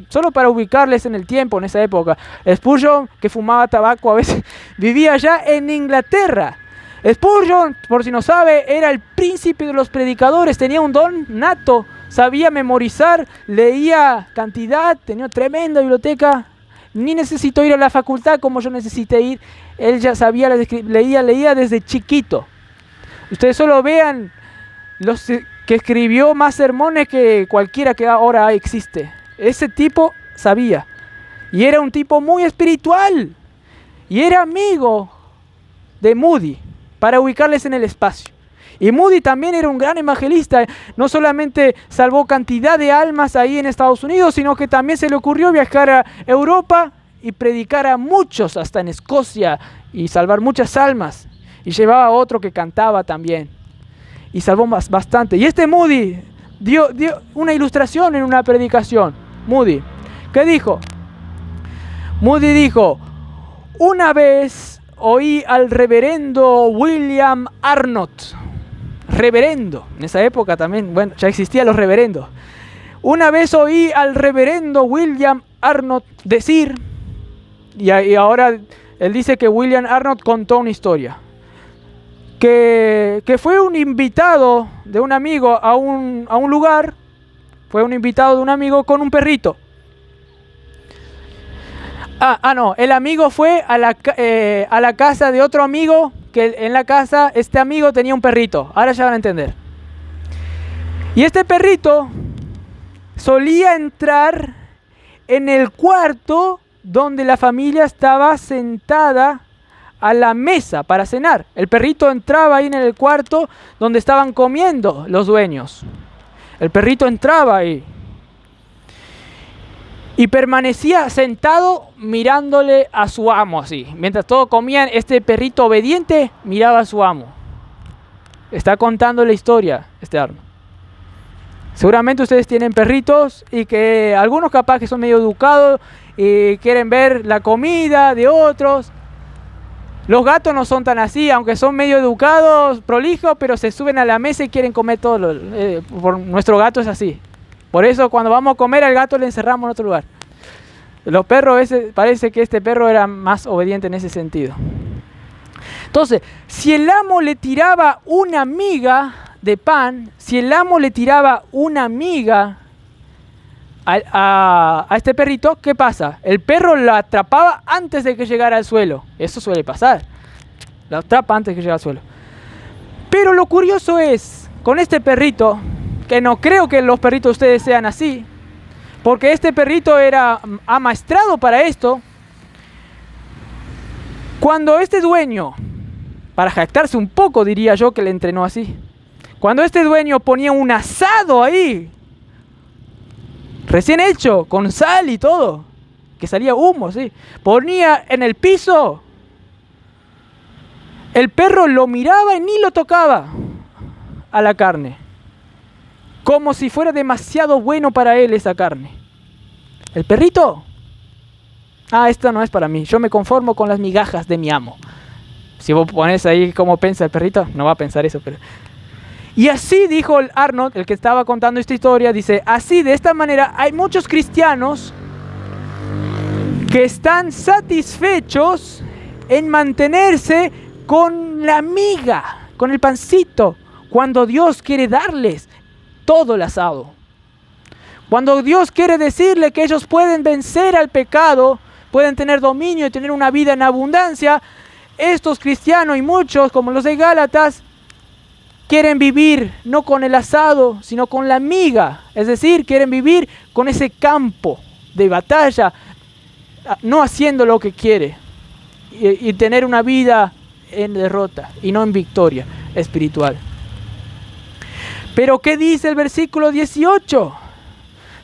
solo para ubicarles en el tiempo, en esa época, Spurgeon, que fumaba tabaco a veces, vivía allá en Inglaterra. Spurgeon, por si no sabe, era el príncipe de los predicadores, tenía un don nato, sabía memorizar, leía cantidad, tenía tremenda biblioteca, ni necesitó ir a la facultad como yo necesité ir, él ya sabía, leía desde chiquito. Ustedes solo vean los que escribió más sermones que cualquiera que ahora existe. Ese tipo sabía, y era un tipo muy espiritual, y era amigo de Moody, para ubicarles en el espacio. Y Moody también era un gran evangelista, no solamente salvó cantidad de almas ahí en Estados Unidos, sino que también se le ocurrió viajar a Europa y predicar a muchos, hasta en Escocia, y salvar muchas almas. Y llevaba a otro que cantaba también, y salvó bastante. Y este Moody dio una ilustración en una predicación. Moody, ¿qué dijo? Moody dijo: una vez oí al reverendo William Arnott. Reverendo, en esa época también, bueno, ya existían los reverendos. Una vez oí al reverendo William Arnott decir, y ahora él dice que William Arnott contó una historia, que fue un invitado de un amigo a un lugar, fue un invitado de un amigo con un perrito. No, el amigo fue a la casa de otro amigo, que en la casa este amigo tenía un perrito. Ahora ya van a entender. Y este perrito solía entrar en el cuarto donde la familia estaba sentada a la mesa para cenar. El perrito entraba ahí en el cuarto donde estaban comiendo los dueños. El perrito entraba ahí y permanecía sentado mirándole a su amo así. Mientras todos comían, este perrito obediente miraba a su amo. Está contando la historia este Arno. Seguramente ustedes tienen perritos y que algunos capaz que son medio educados y quieren ver la comida de otros. Los gatos no son tan así, aunque son medio educados, prolijos, pero se suben a la mesa y quieren comer todo. Nuestro gato es así. Por eso cuando vamos a comer al gato le encerramos en otro lugar. Los perros, parece que este perro era más obediente en ese sentido. Entonces, si el amo le tiraba una miga de pan, si el amo le tiraba una miga a este perrito, ¿qué pasa? El perro la atrapaba antes de que llegara al suelo. Eso suele pasar. La atrapa antes de que llegue al suelo. Pero lo curioso es, con este perrito, que no creo que los perritos de ustedes sean así, porque este perrito era amaestrado para esto. Cuando este dueño, para jactarse un poco diría yo que le entrenó así, cuando este dueño ponía un asado ahí, recién hecho, con sal y todo, que salía humo, ¿sí? Ponía en el piso, el perro lo miraba y ni lo tocaba a la carne, como si fuera demasiado bueno para él esa carne. El perrito, esta no es para mí, yo me conformo con las migajas de mi amo. Si vos pones ahí cómo piensa el perrito, no va a pensar eso, pero... Y así dijo Arnold, el que estaba contando esta historia, dice, así de esta manera hay muchos cristianos que están satisfechos en mantenerse con la miga, con el pancito, cuando Dios quiere darles todo el asado. Cuando Dios quiere decirle que ellos pueden vencer al pecado, pueden tener dominio y tener una vida en abundancia, estos cristianos y muchos, como los de Gálatas, quieren vivir no con el asado, sino con la miga. Es decir, quieren vivir con ese campo de batalla, no haciendo lo que quiere. Y tener una vida en derrota y no en victoria espiritual. Pero ¿qué dice el versículo 18?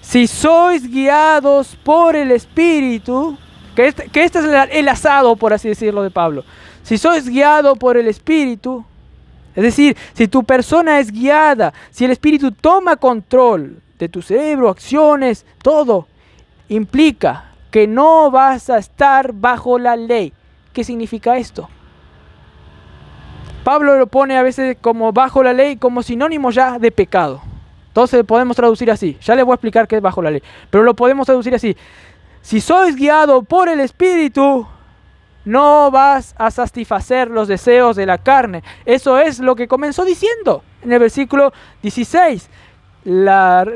Si sois guiados por el Espíritu, que este es el asado, por así decirlo, de Pablo. Si sois guiados por el Espíritu, es decir, si tu persona es guiada, si el Espíritu toma control de tu cerebro, acciones, todo, implica que no vas a estar bajo la ley. ¿Qué significa esto? Pablo lo pone a veces como bajo la ley, como sinónimo ya de pecado. Entonces podemos traducir así. Ya les voy a explicar qué es bajo la ley. Pero lo podemos traducir así. Si sois guiado por el Espíritu, no vas a satisfacer los deseos de la carne. Eso es lo que comenzó diciendo en el versículo 16. La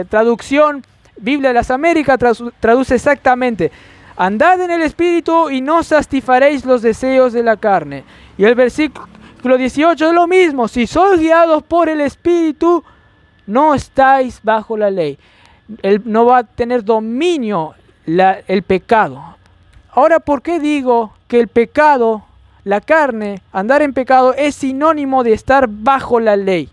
traducción Biblia de las Américas traduce exactamente: andad en el Espíritu y no satisfaréis los deseos de la carne. Y el versículo 18 es lo mismo. Si sois guiados por el Espíritu, no estáis bajo la ley. No va a tener dominio el pecado. Ahora, ¿por qué digo que el pecado, la carne, andar en pecado es sinónimo de estar bajo la ley?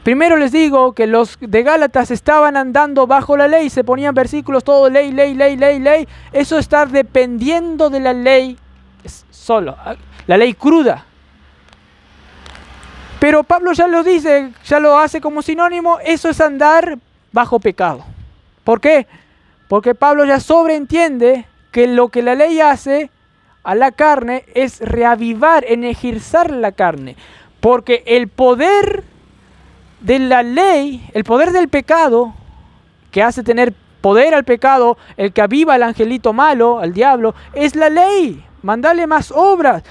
Primero les digo que los de Gálatas estaban andando bajo la ley, se ponían versículos, todo ley, ley, ley, ley, ley. Eso estar dependiendo de la ley es solo, la ley cruda. Pero Pablo ya lo dice, ya lo hace como sinónimo, eso es andar bajo pecado. ¿Por qué? Porque Pablo ya sobreentiende que lo que la ley hace a la carne es reavivar, energizar la carne. Porque el poder de la ley, el poder del pecado, que hace tener poder al pecado, el que aviva al angelito malo, al diablo, es la ley. Mandale más obras.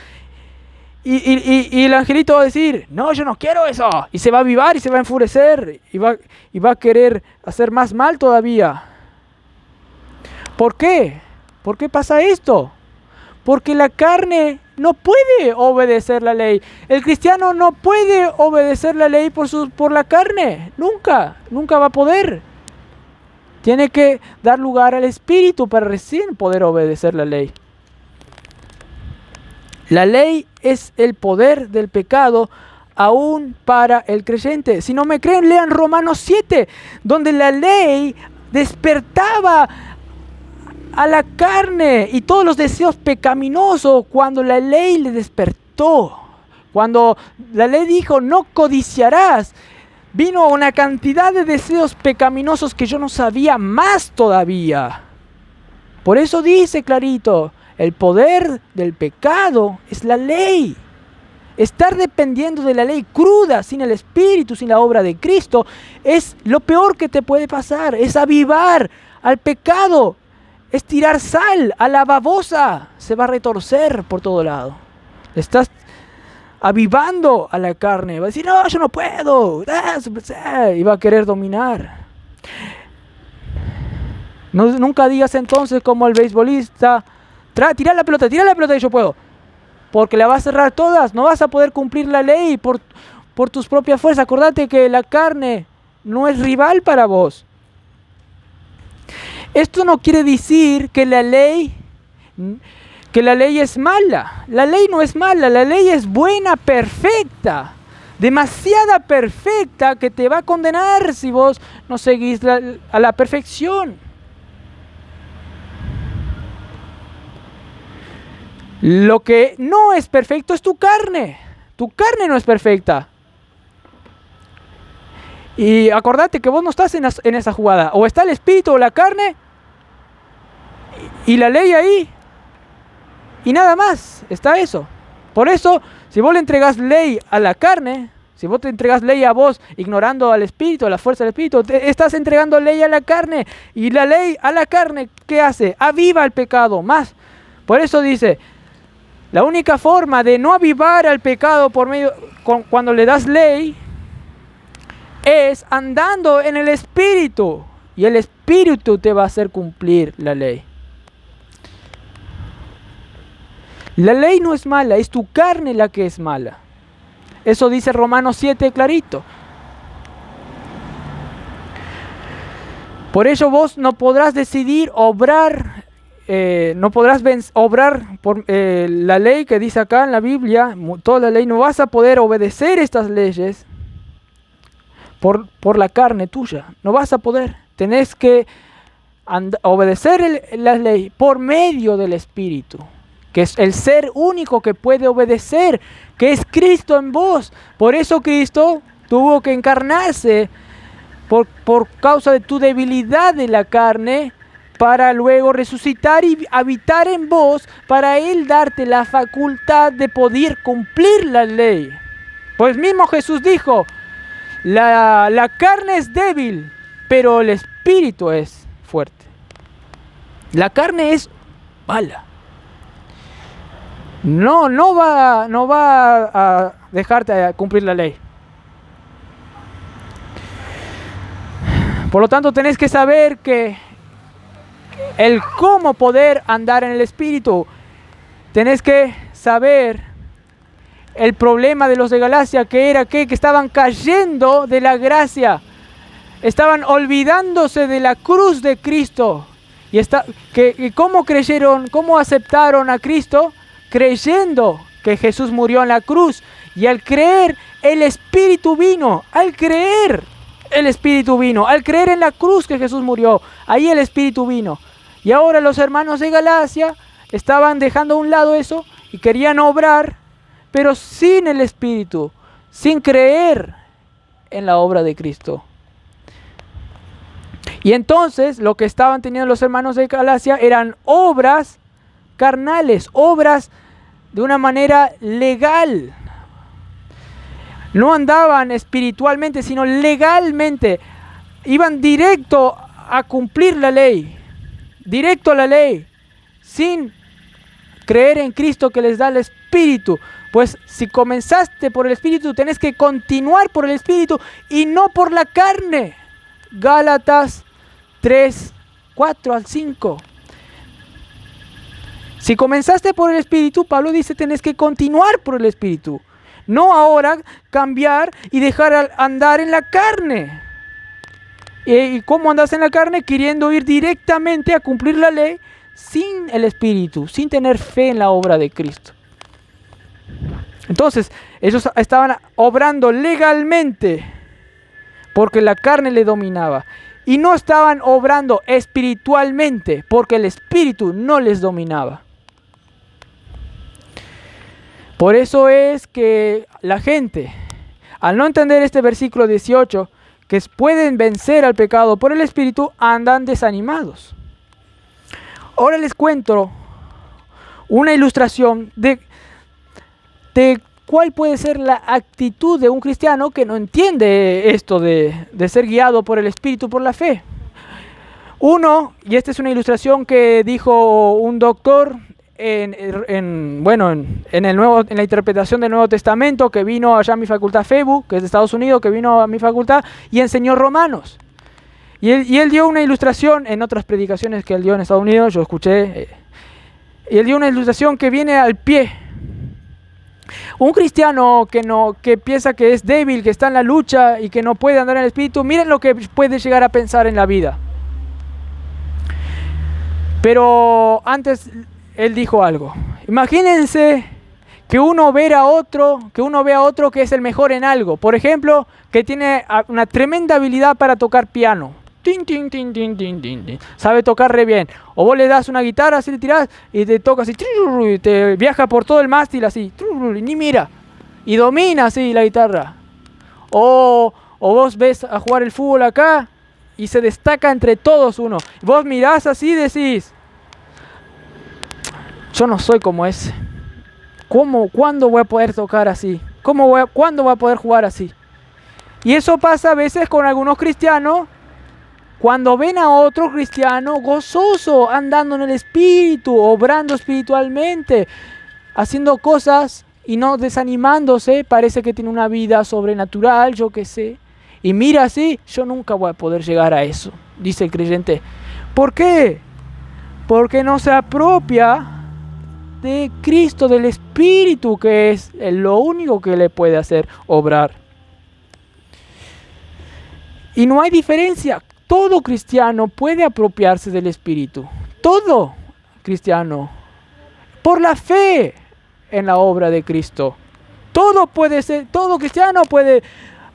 Y el angelito va a decir, no, yo no quiero eso. Y se va a avivar y se va a enfurecer y va a querer hacer más mal todavía. ¿Por qué? ¿Por qué pasa esto? Porque la carne no puede obedecer la ley. El cristiano no puede obedecer la ley por la carne. Nunca va a poder. Tiene que dar lugar al Espíritu para recién poder obedecer la ley. La ley es el poder del pecado aún para el creyente. Si no me creen, lean Romanos 7, donde la ley despertaba a la carne y todos los deseos pecaminosos cuando la ley le despertó. Cuando la ley dijo, no codiciarás, vino una cantidad de deseos pecaminosos que yo no sabía más todavía. Por eso dice clarito, el poder del pecado es la ley. Estar dependiendo de la ley cruda, sin el Espíritu, sin la obra de Cristo, es lo peor que te puede pasar. Es avivar al pecado. Es tirar sal a la babosa. Se va a retorcer por todo lado. Estás avivando a la carne. Va a decir, no, yo no puedo. Y va a querer dominar. Nunca digas entonces como el beisbolista, tira la pelota y yo puedo. Porque la vas a cerrar todas. No vas a poder cumplir la ley por tus propias fuerzas. Acordate que la carne no es rival para vos. Esto no quiere decir que la ley es mala. La ley no es mala, la ley es buena, perfecta. Demasiada perfecta que te va a condenar si vos no seguís a la perfección. Lo que no es perfecto es tu carne. Tu carne no es perfecta. Y acordate que vos no estás en esa jugada. O está el espíritu o la carne y la ley ahí. Y nada más, está eso. Por eso, si vos le entregás ley a la carne, si vos te entregás ley a vos, ignorando al espíritu, a la fuerza del espíritu, estás entregando ley a la carne. Y la ley a la carne, ¿qué hace? Aviva el pecado más. Por eso dice, la única forma de no avivar al pecado cuando le das ley, es andando en el Espíritu. Y el Espíritu te va a hacer cumplir la ley. La ley no es mala, es tu carne la que es mala. Eso dice Romanos 7 clarito. Por ello vos no podrás decidir obrar, no podrás obrar por la ley que dice acá en la Biblia, toda la ley, no vas a poder obedecer estas leyes por la carne tuya, no vas a poder. Tenés que obedecer la ley por medio del Espíritu, que es el ser único que puede obedecer, que es Cristo en vos. Por eso Cristo tuvo que encarnarse por causa de tu debilidad de la carne, para luego resucitar y habitar en vos, para Él darte la facultad de poder cumplir la ley. Pues mismo Jesús dijo, la carne es débil, pero el espíritu es fuerte. La carne es mala. No va a dejarte cumplir la ley. Por lo tanto, tenés que saber que el cómo poder andar en el espíritu, tenés que saber el problema de los de Galacia, que era que estaban cayendo de la gracia, estaban olvidándose de la cruz de Cristo. Y cómo creyeron, cómo aceptaron a Cristo, creyendo que Jesús murió en la cruz. Y al creer, el Espíritu vino. Al creer, el Espíritu vino. Al creer en la cruz que Jesús murió, ahí el Espíritu vino. Y ahora los hermanos de Galacia estaban dejando a un lado eso y querían obrar, pero sin el Espíritu, sin creer en la obra de Cristo. Y entonces lo que estaban teniendo los hermanos de Galacia eran obras carnales, obras de una manera legal. No andaban espiritualmente, sino legalmente. Iban directo a cumplir la ley, directo a la ley, sin creer en Cristo que les da el Espíritu. Pues si comenzaste por el Espíritu, tenés que continuar por el Espíritu y no por la carne. Gálatas 3, 4 al 5. Si comenzaste por el Espíritu, Pablo dice, tenés que continuar por el Espíritu. No ahora cambiar y dejar andar en la carne. ¿Y cómo andas en la carne? Queriendo ir directamente a cumplir la ley sin el Espíritu, sin tener fe en la obra de Cristo. Entonces, ellos estaban obrando legalmente porque la carne le dominaba. Y no estaban obrando espiritualmente porque el Espíritu no les dominaba. Por eso es que la gente, al no entender este versículo 18, que pueden vencer al pecado por el Espíritu, andan desanimados. Ahora les cuento una ilustración de cuál puede ser la actitud de un cristiano que no entiende esto de ser guiado por el Espíritu, por la fe. Uno, y esta es una ilustración que dijo un doctor en la interpretación del Nuevo Testamento, que vino allá a mi facultad FEBU, que es de Estados Unidos, que vino a mi facultad y enseñó Romanos. Y él dio una ilustración en otras predicaciones que él dio en Estados Unidos, yo escuché, y él dio una ilustración que viene al pie. Un cristiano que piensa que es débil, que está en la lucha y que no puede andar en el Espíritu, miren lo que puede llegar a pensar en la vida. Pero antes él dijo algo. Imagínense que uno vea a otro que es el mejor en algo. Por ejemplo, que tiene una tremenda habilidad para tocar piano. Tin, tin, tin, tin, tin, tin. Sabe tocar re bien. O vos le das una guitarra, así le tirás y te toca así, y te viaja por todo el mástil así, y ni mira. Y domina así la guitarra. O vos ves a jugar el fútbol acá y se destaca entre todos uno. Vos mirás así y decís, yo no soy como ese. ¿Cuándo voy a poder tocar así? ¿Cuándo voy a poder jugar así? Y eso pasa a veces con algunos cristianos cuando ven a otro cristiano gozoso, andando en el espíritu, obrando espiritualmente, haciendo cosas y no desanimándose. Parece que tiene una vida sobrenatural, yo qué sé. Y mira así, yo nunca voy a poder llegar a eso, dice el creyente. ¿Por qué? Porque no se apropia de Cristo, del Espíritu, que es lo único que le puede hacer obrar. Y no hay diferencia. Todo cristiano puede apropiarse del Espíritu. Todo cristiano. Por la fe en la obra de Cristo. Todo cristiano puede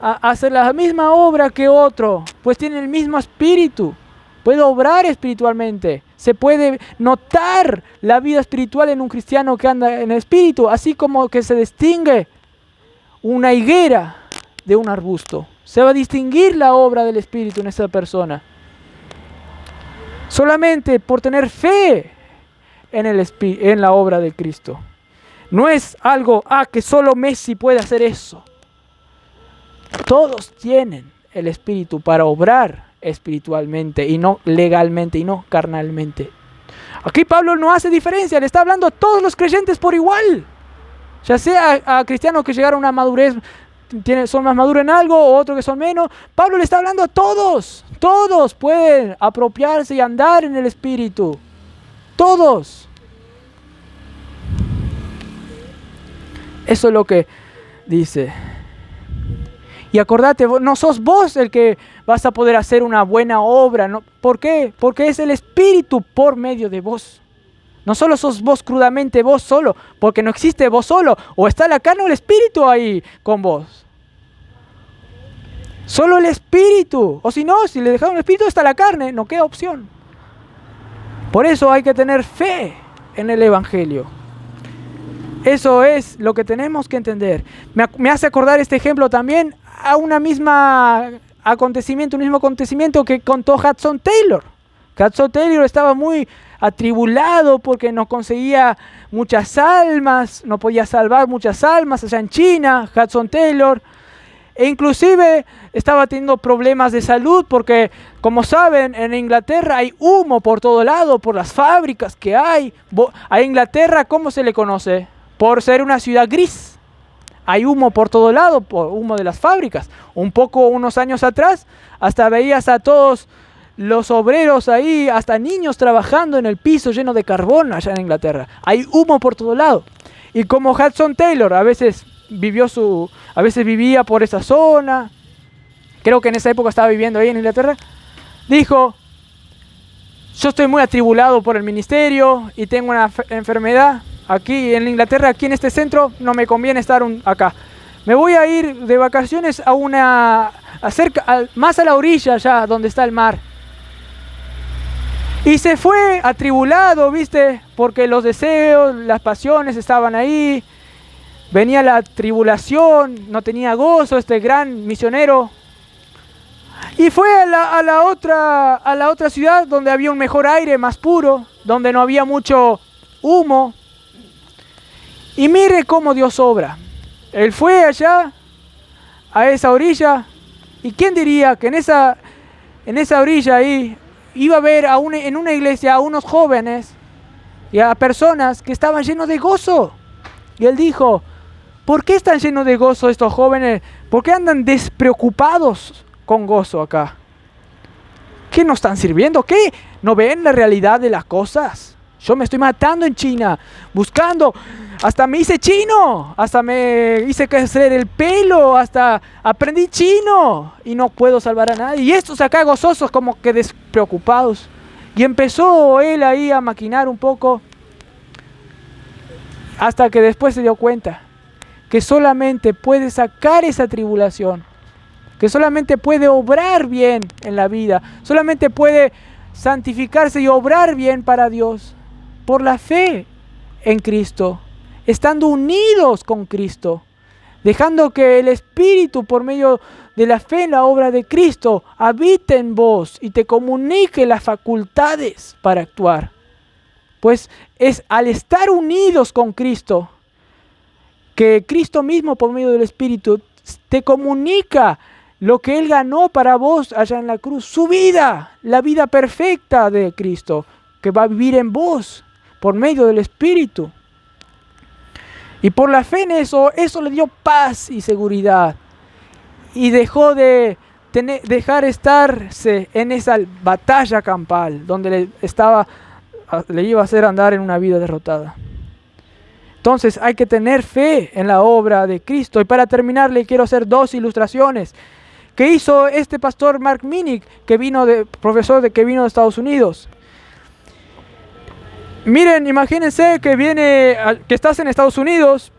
hacer la misma obra que otro, pues tiene el mismo espíritu. Puede obrar espiritualmente. Se puede notar la vida espiritual en un cristiano que anda en el espíritu, así como que se distingue una higuera de un arbusto. Se va a distinguir la obra del espíritu en esa persona. Solamente por tener fe en la obra de Cristo. No es algo, que solo Messi puede hacer eso. Todos tienen el espíritu para obrar espiritualmente y no legalmente y no carnalmente. Aquí Pablo no hace diferencia, le está hablando a todos los creyentes por igual. Ya sea a cristianos que llegaron a una madurez, son más maduros en algo, o otros que son menos. Pablo le está hablando a todos. Todos pueden apropiarse y andar en el espíritu. Todos. Eso es lo que dice. Y acordate, no sos vos el que vas a poder hacer una buena obra, ¿no? ¿Por qué? Porque es el Espíritu por medio de vos. No solo sos vos crudamente, vos solo, porque no existe vos solo. O está la carne o el Espíritu ahí con vos. Solo el Espíritu. O si no, si le dejaron el Espíritu, está la carne, no queda opción. Por eso hay que tener fe en el Evangelio. Eso es lo que tenemos que entender. Me hace acordar este ejemplo también a un mismo acontecimiento que contó Hudson Taylor. Hudson Taylor estaba muy atribulado porque no conseguía muchas almas, no podía salvar muchas almas allá en China, Hudson Taylor. E inclusive estaba teniendo problemas de salud porque, como saben, en Inglaterra hay humo por todo lado, por las fábricas que hay. A Inglaterra, ¿cómo se le conoce? Por ser una ciudad gris. Hay humo por todo lado, por humo de las fábricas. Unos años atrás, hasta veías a todos los obreros ahí, hasta niños trabajando en el piso lleno de carbón allá en Inglaterra. Hay humo por todo lado. Y como Hudson Taylor a veces vivía por esa zona, creo que en esa época estaba viviendo ahí en Inglaterra, dijo, yo estoy muy atribulado por el ministerio y tengo una enfermedad. Aquí en Inglaterra, aquí en este centro, no me conviene estar acá. Me voy a ir de vacaciones más a la orilla allá, donde está el mar. Y se fue atribulado, ¿viste? Porque los deseos, las pasiones estaban ahí. Venía la tribulación, no tenía gozo este gran misionero. Y fue a la otra ciudad donde había un mejor aire, más puro, donde no había mucho humo. Y mire cómo Dios obra. Él fue allá, a esa orilla, y quién diría que en esa orilla ahí iba a ver en una iglesia a unos jóvenes y a personas que estaban llenos de gozo. Y él dijo, ¿por qué están llenos de gozo estos jóvenes? ¿Por qué andan despreocupados con gozo acá? ¿Qué no están sirviendo? ¿Qué? ¿No ven la realidad de las cosas? Yo me estoy matando en China, buscando, hasta me hice chino, hasta me hice crecer el pelo, hasta aprendí chino y no puedo salvar a nadie. Y estos acá gozosos como que despreocupados. Y empezó él ahí a maquinar un poco, hasta que después se dio cuenta que solamente puede sacar esa tribulación, que solamente puede obrar bien en la vida, solamente puede santificarse y obrar bien para Dios por la fe en Cristo, estando unidos con Cristo, dejando que el Espíritu, por medio de la fe en la obra de Cristo, habite en vos y te comunique las facultades para actuar. Pues es al estar unidos con Cristo que Cristo mismo, por medio del Espíritu, te comunica lo que Él ganó para vos allá en la cruz, su vida, la vida perfecta de Cristo, que va a vivir en vos por medio del Espíritu. Y por la fe en eso le dio paz y seguridad. Y dejó de dejar estarse en esa batalla campal, donde le iba a hacer andar en una vida derrotada. Entonces hay que tener fe en la obra de Cristo. Y para terminar le quiero hacer 2 ilustraciones que hizo este pastor Mark Minnick, profesor que vino de Estados Unidos. Miren, imagínense que estás en Estados Unidos,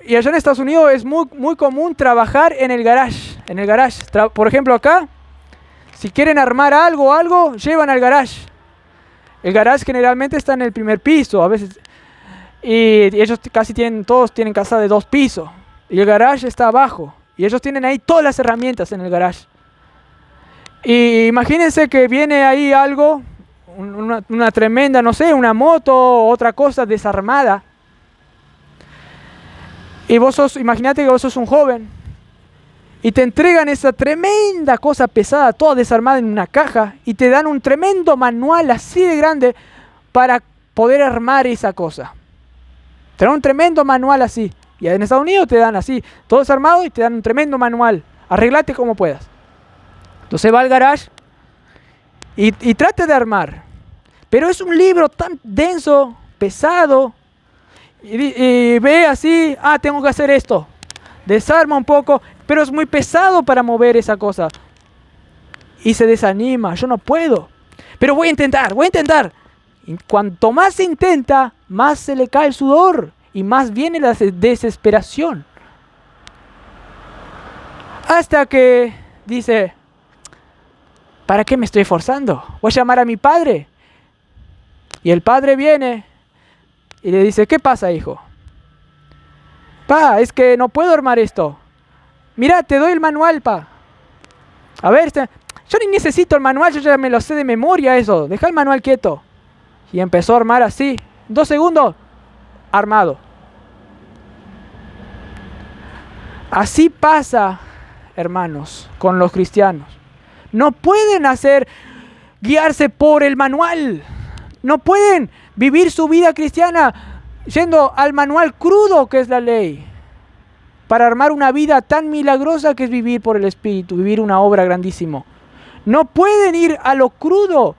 y allá en Estados Unidos es muy común trabajar en el garage. Por ejemplo, acá, si quieren armar algo, llevan al garage. El garage generalmente está en el primer piso, a veces, y ellos todos tienen casa de 2 pisos, y el garage está abajo, y ellos tienen ahí todas las herramientas en el garage. Y imagínense que viene ahí algo, una tremenda, no sé, una moto, otra cosa desarmada. Y imagínate que vos sos un joven y te entregan esa tremenda cosa pesada, toda desarmada en una caja, y te dan un tremendo manual así de grande para poder armar esa cosa. Te dan un tremendo manual así. Y en Estados Unidos te dan así, todo desarmado, y te dan un tremendo manual. Arreglate como puedas. Entonces va al garage y trata de armar. Pero es un libro tan denso, pesado, y ve así, tengo que hacer esto. Desarma un poco, pero es muy pesado para mover esa cosa. Y se desanima, yo no puedo. Pero voy a intentar. Y cuanto más se intenta, más se le cae el sudor y más viene la desesperación. Hasta que dice, ¿para qué me estoy esforzando? Voy a llamar a mi padre. Y el padre viene y le dice, ¿qué pasa, hijo? Pa, es que no puedo armar esto. Mira, te doy el manual, pa. A ver, yo ni necesito el manual, yo ya me lo sé de memoria eso. Deja el manual quieto. Y empezó a armar así. 2 segundos, armado. Así pasa, hermanos, con los cristianos. No pueden guiarse por el manual. No pueden vivir su vida cristiana yendo al manual crudo que es la ley, para armar una vida tan milagrosa que es vivir por el Espíritu, vivir una obra grandísima. No pueden ir a lo crudo.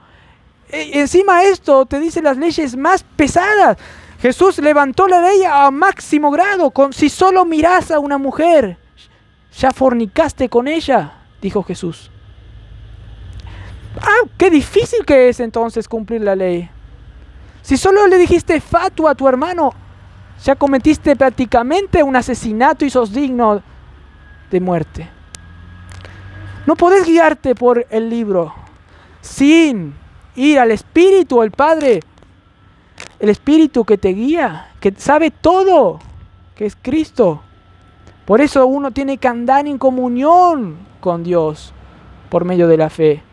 Encima esto te dice las leyes más pesadas. Jesús levantó la ley a máximo grado. Si solo mirás a una mujer, ya fornicaste con ella, dijo Jesús. Qué difícil que es entonces cumplir la ley. Si solo le dijiste fatu a tu hermano, ya cometiste prácticamente un asesinato y sos digno de muerte. No podés guiarte por el libro sin ir al Espíritu, el Padre. El Espíritu que te guía, que sabe todo, que es Cristo. Por eso uno tiene que andar en comunión con Dios por medio de la fe.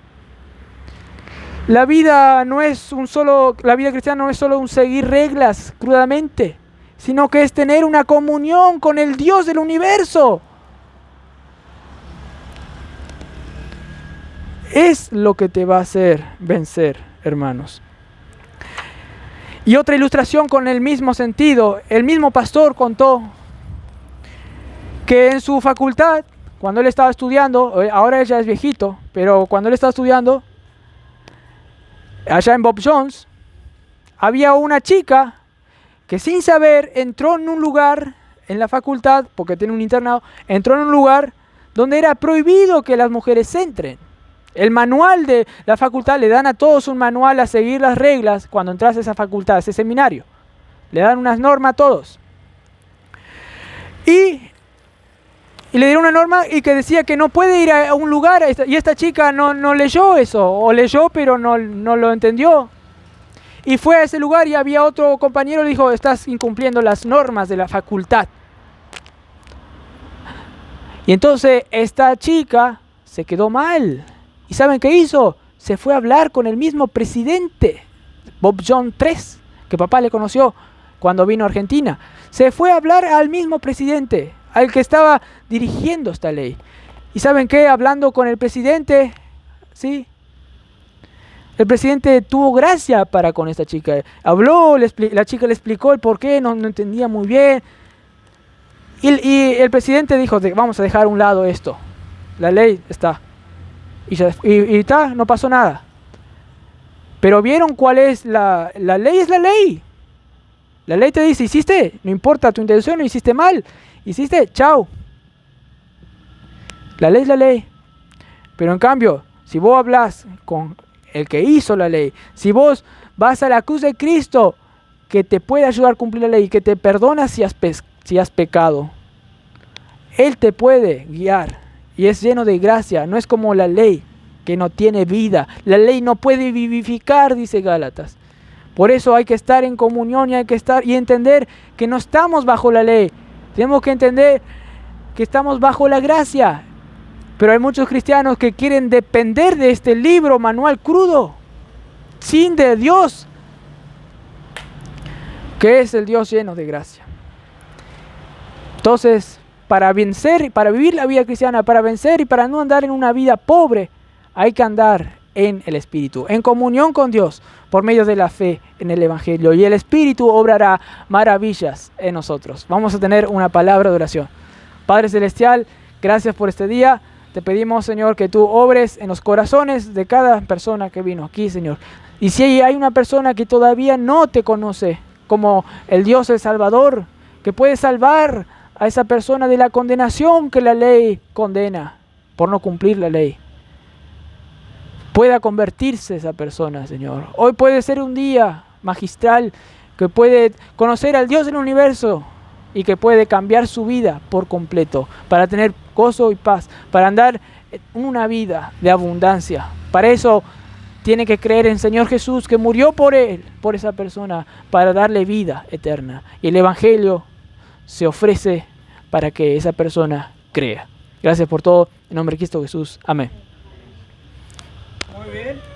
La vida cristiana no es solo un seguir reglas crudamente, sino que es tener una comunión con el Dios del universo. Es lo que te va a hacer vencer, hermanos. Y otra ilustración con el mismo sentido. El mismo pastor contó que en su facultad, cuando él estaba estudiando, ahora él ya es viejito, pero cuando él estaba estudiando, allá en Bob Jones, había una chica que sin saber entró en un lugar en la facultad, porque tiene un internado, entró en un lugar donde era prohibido que las mujeres entren. El manual de la facultad, le dan a todos un manual a seguir las reglas cuando entras a esa facultad, a ese seminario. Le dan unas normas a todos. Y le dieron una norma y que decía que no puede ir a un lugar, y esta chica no leyó eso, o leyó pero no lo entendió. Y fue a ese lugar y había otro compañero y le dijo, estás incumpliendo las normas de la facultad. Y entonces esta chica se quedó mal. ¿Y saben qué hizo? Se fue a hablar con el mismo presidente, Bob Jones III, que papá le conoció cuando vino a Argentina. Se fue a hablar al mismo presidente, al que estaba dirigiendo esta ley. ¿Y saben qué? Hablando con el presidente, ¿sí? El presidente tuvo gracia para con esta chica. Habló, la chica le explicó el por qué, no entendía muy bien. Y el presidente dijo, vamos a dejar a un lado esto. La ley está. Y está, no pasó nada. Pero ¿vieron cuál es la ley? Es la ley. La ley te dice, hiciste, no importa tu intención, no hiciste mal. Hiciste, chao. La ley es la ley. Pero en cambio, si vos hablas con el que hizo la ley, si vos vas a la cruz de Cristo, que te puede ayudar a cumplir la ley, que te perdona si has pecado, Él te puede guiar y es lleno de gracia. No es como la ley, que no tiene vida. La ley no puede vivificar, dice Gálatas. Por eso hay que estar en comunión y hay que estar y entender que no estamos bajo la ley. Tenemos que entender que estamos bajo la gracia. Pero hay muchos cristianos que quieren depender de este libro, manual crudo, sin de Dios, que es el Dios lleno de gracia. Entonces, para vencer, para vivir la vida cristiana, para vencer y para no andar en una vida pobre, hay que andar en el Espíritu, en comunión con Dios, por medio de la fe en el Evangelio. Y el Espíritu obrará maravillas en nosotros. Vamos a tener una palabra de oración. Padre Celestial, gracias por este día. Te pedimos, Señor, que tú obres en los corazones de cada persona que vino aquí, Señor. Y si hay una persona que todavía no te conoce como el Dios el Salvador, que puede salvar a esa persona de la condenación que la ley condena por no cumplir la ley, pueda convertirse esa persona, Señor. Hoy puede ser un día magistral que puede conocer al Dios del universo y que puede cambiar su vida por completo para tener gozo y paz, para andar en una vida de abundancia. Para eso tiene que creer en el Señor Jesús, que murió por él, por esa persona, para darle vida eterna. Y el Evangelio se ofrece para que esa persona crea. Gracias por todo. En nombre de Cristo Jesús. Amén. Muy bien.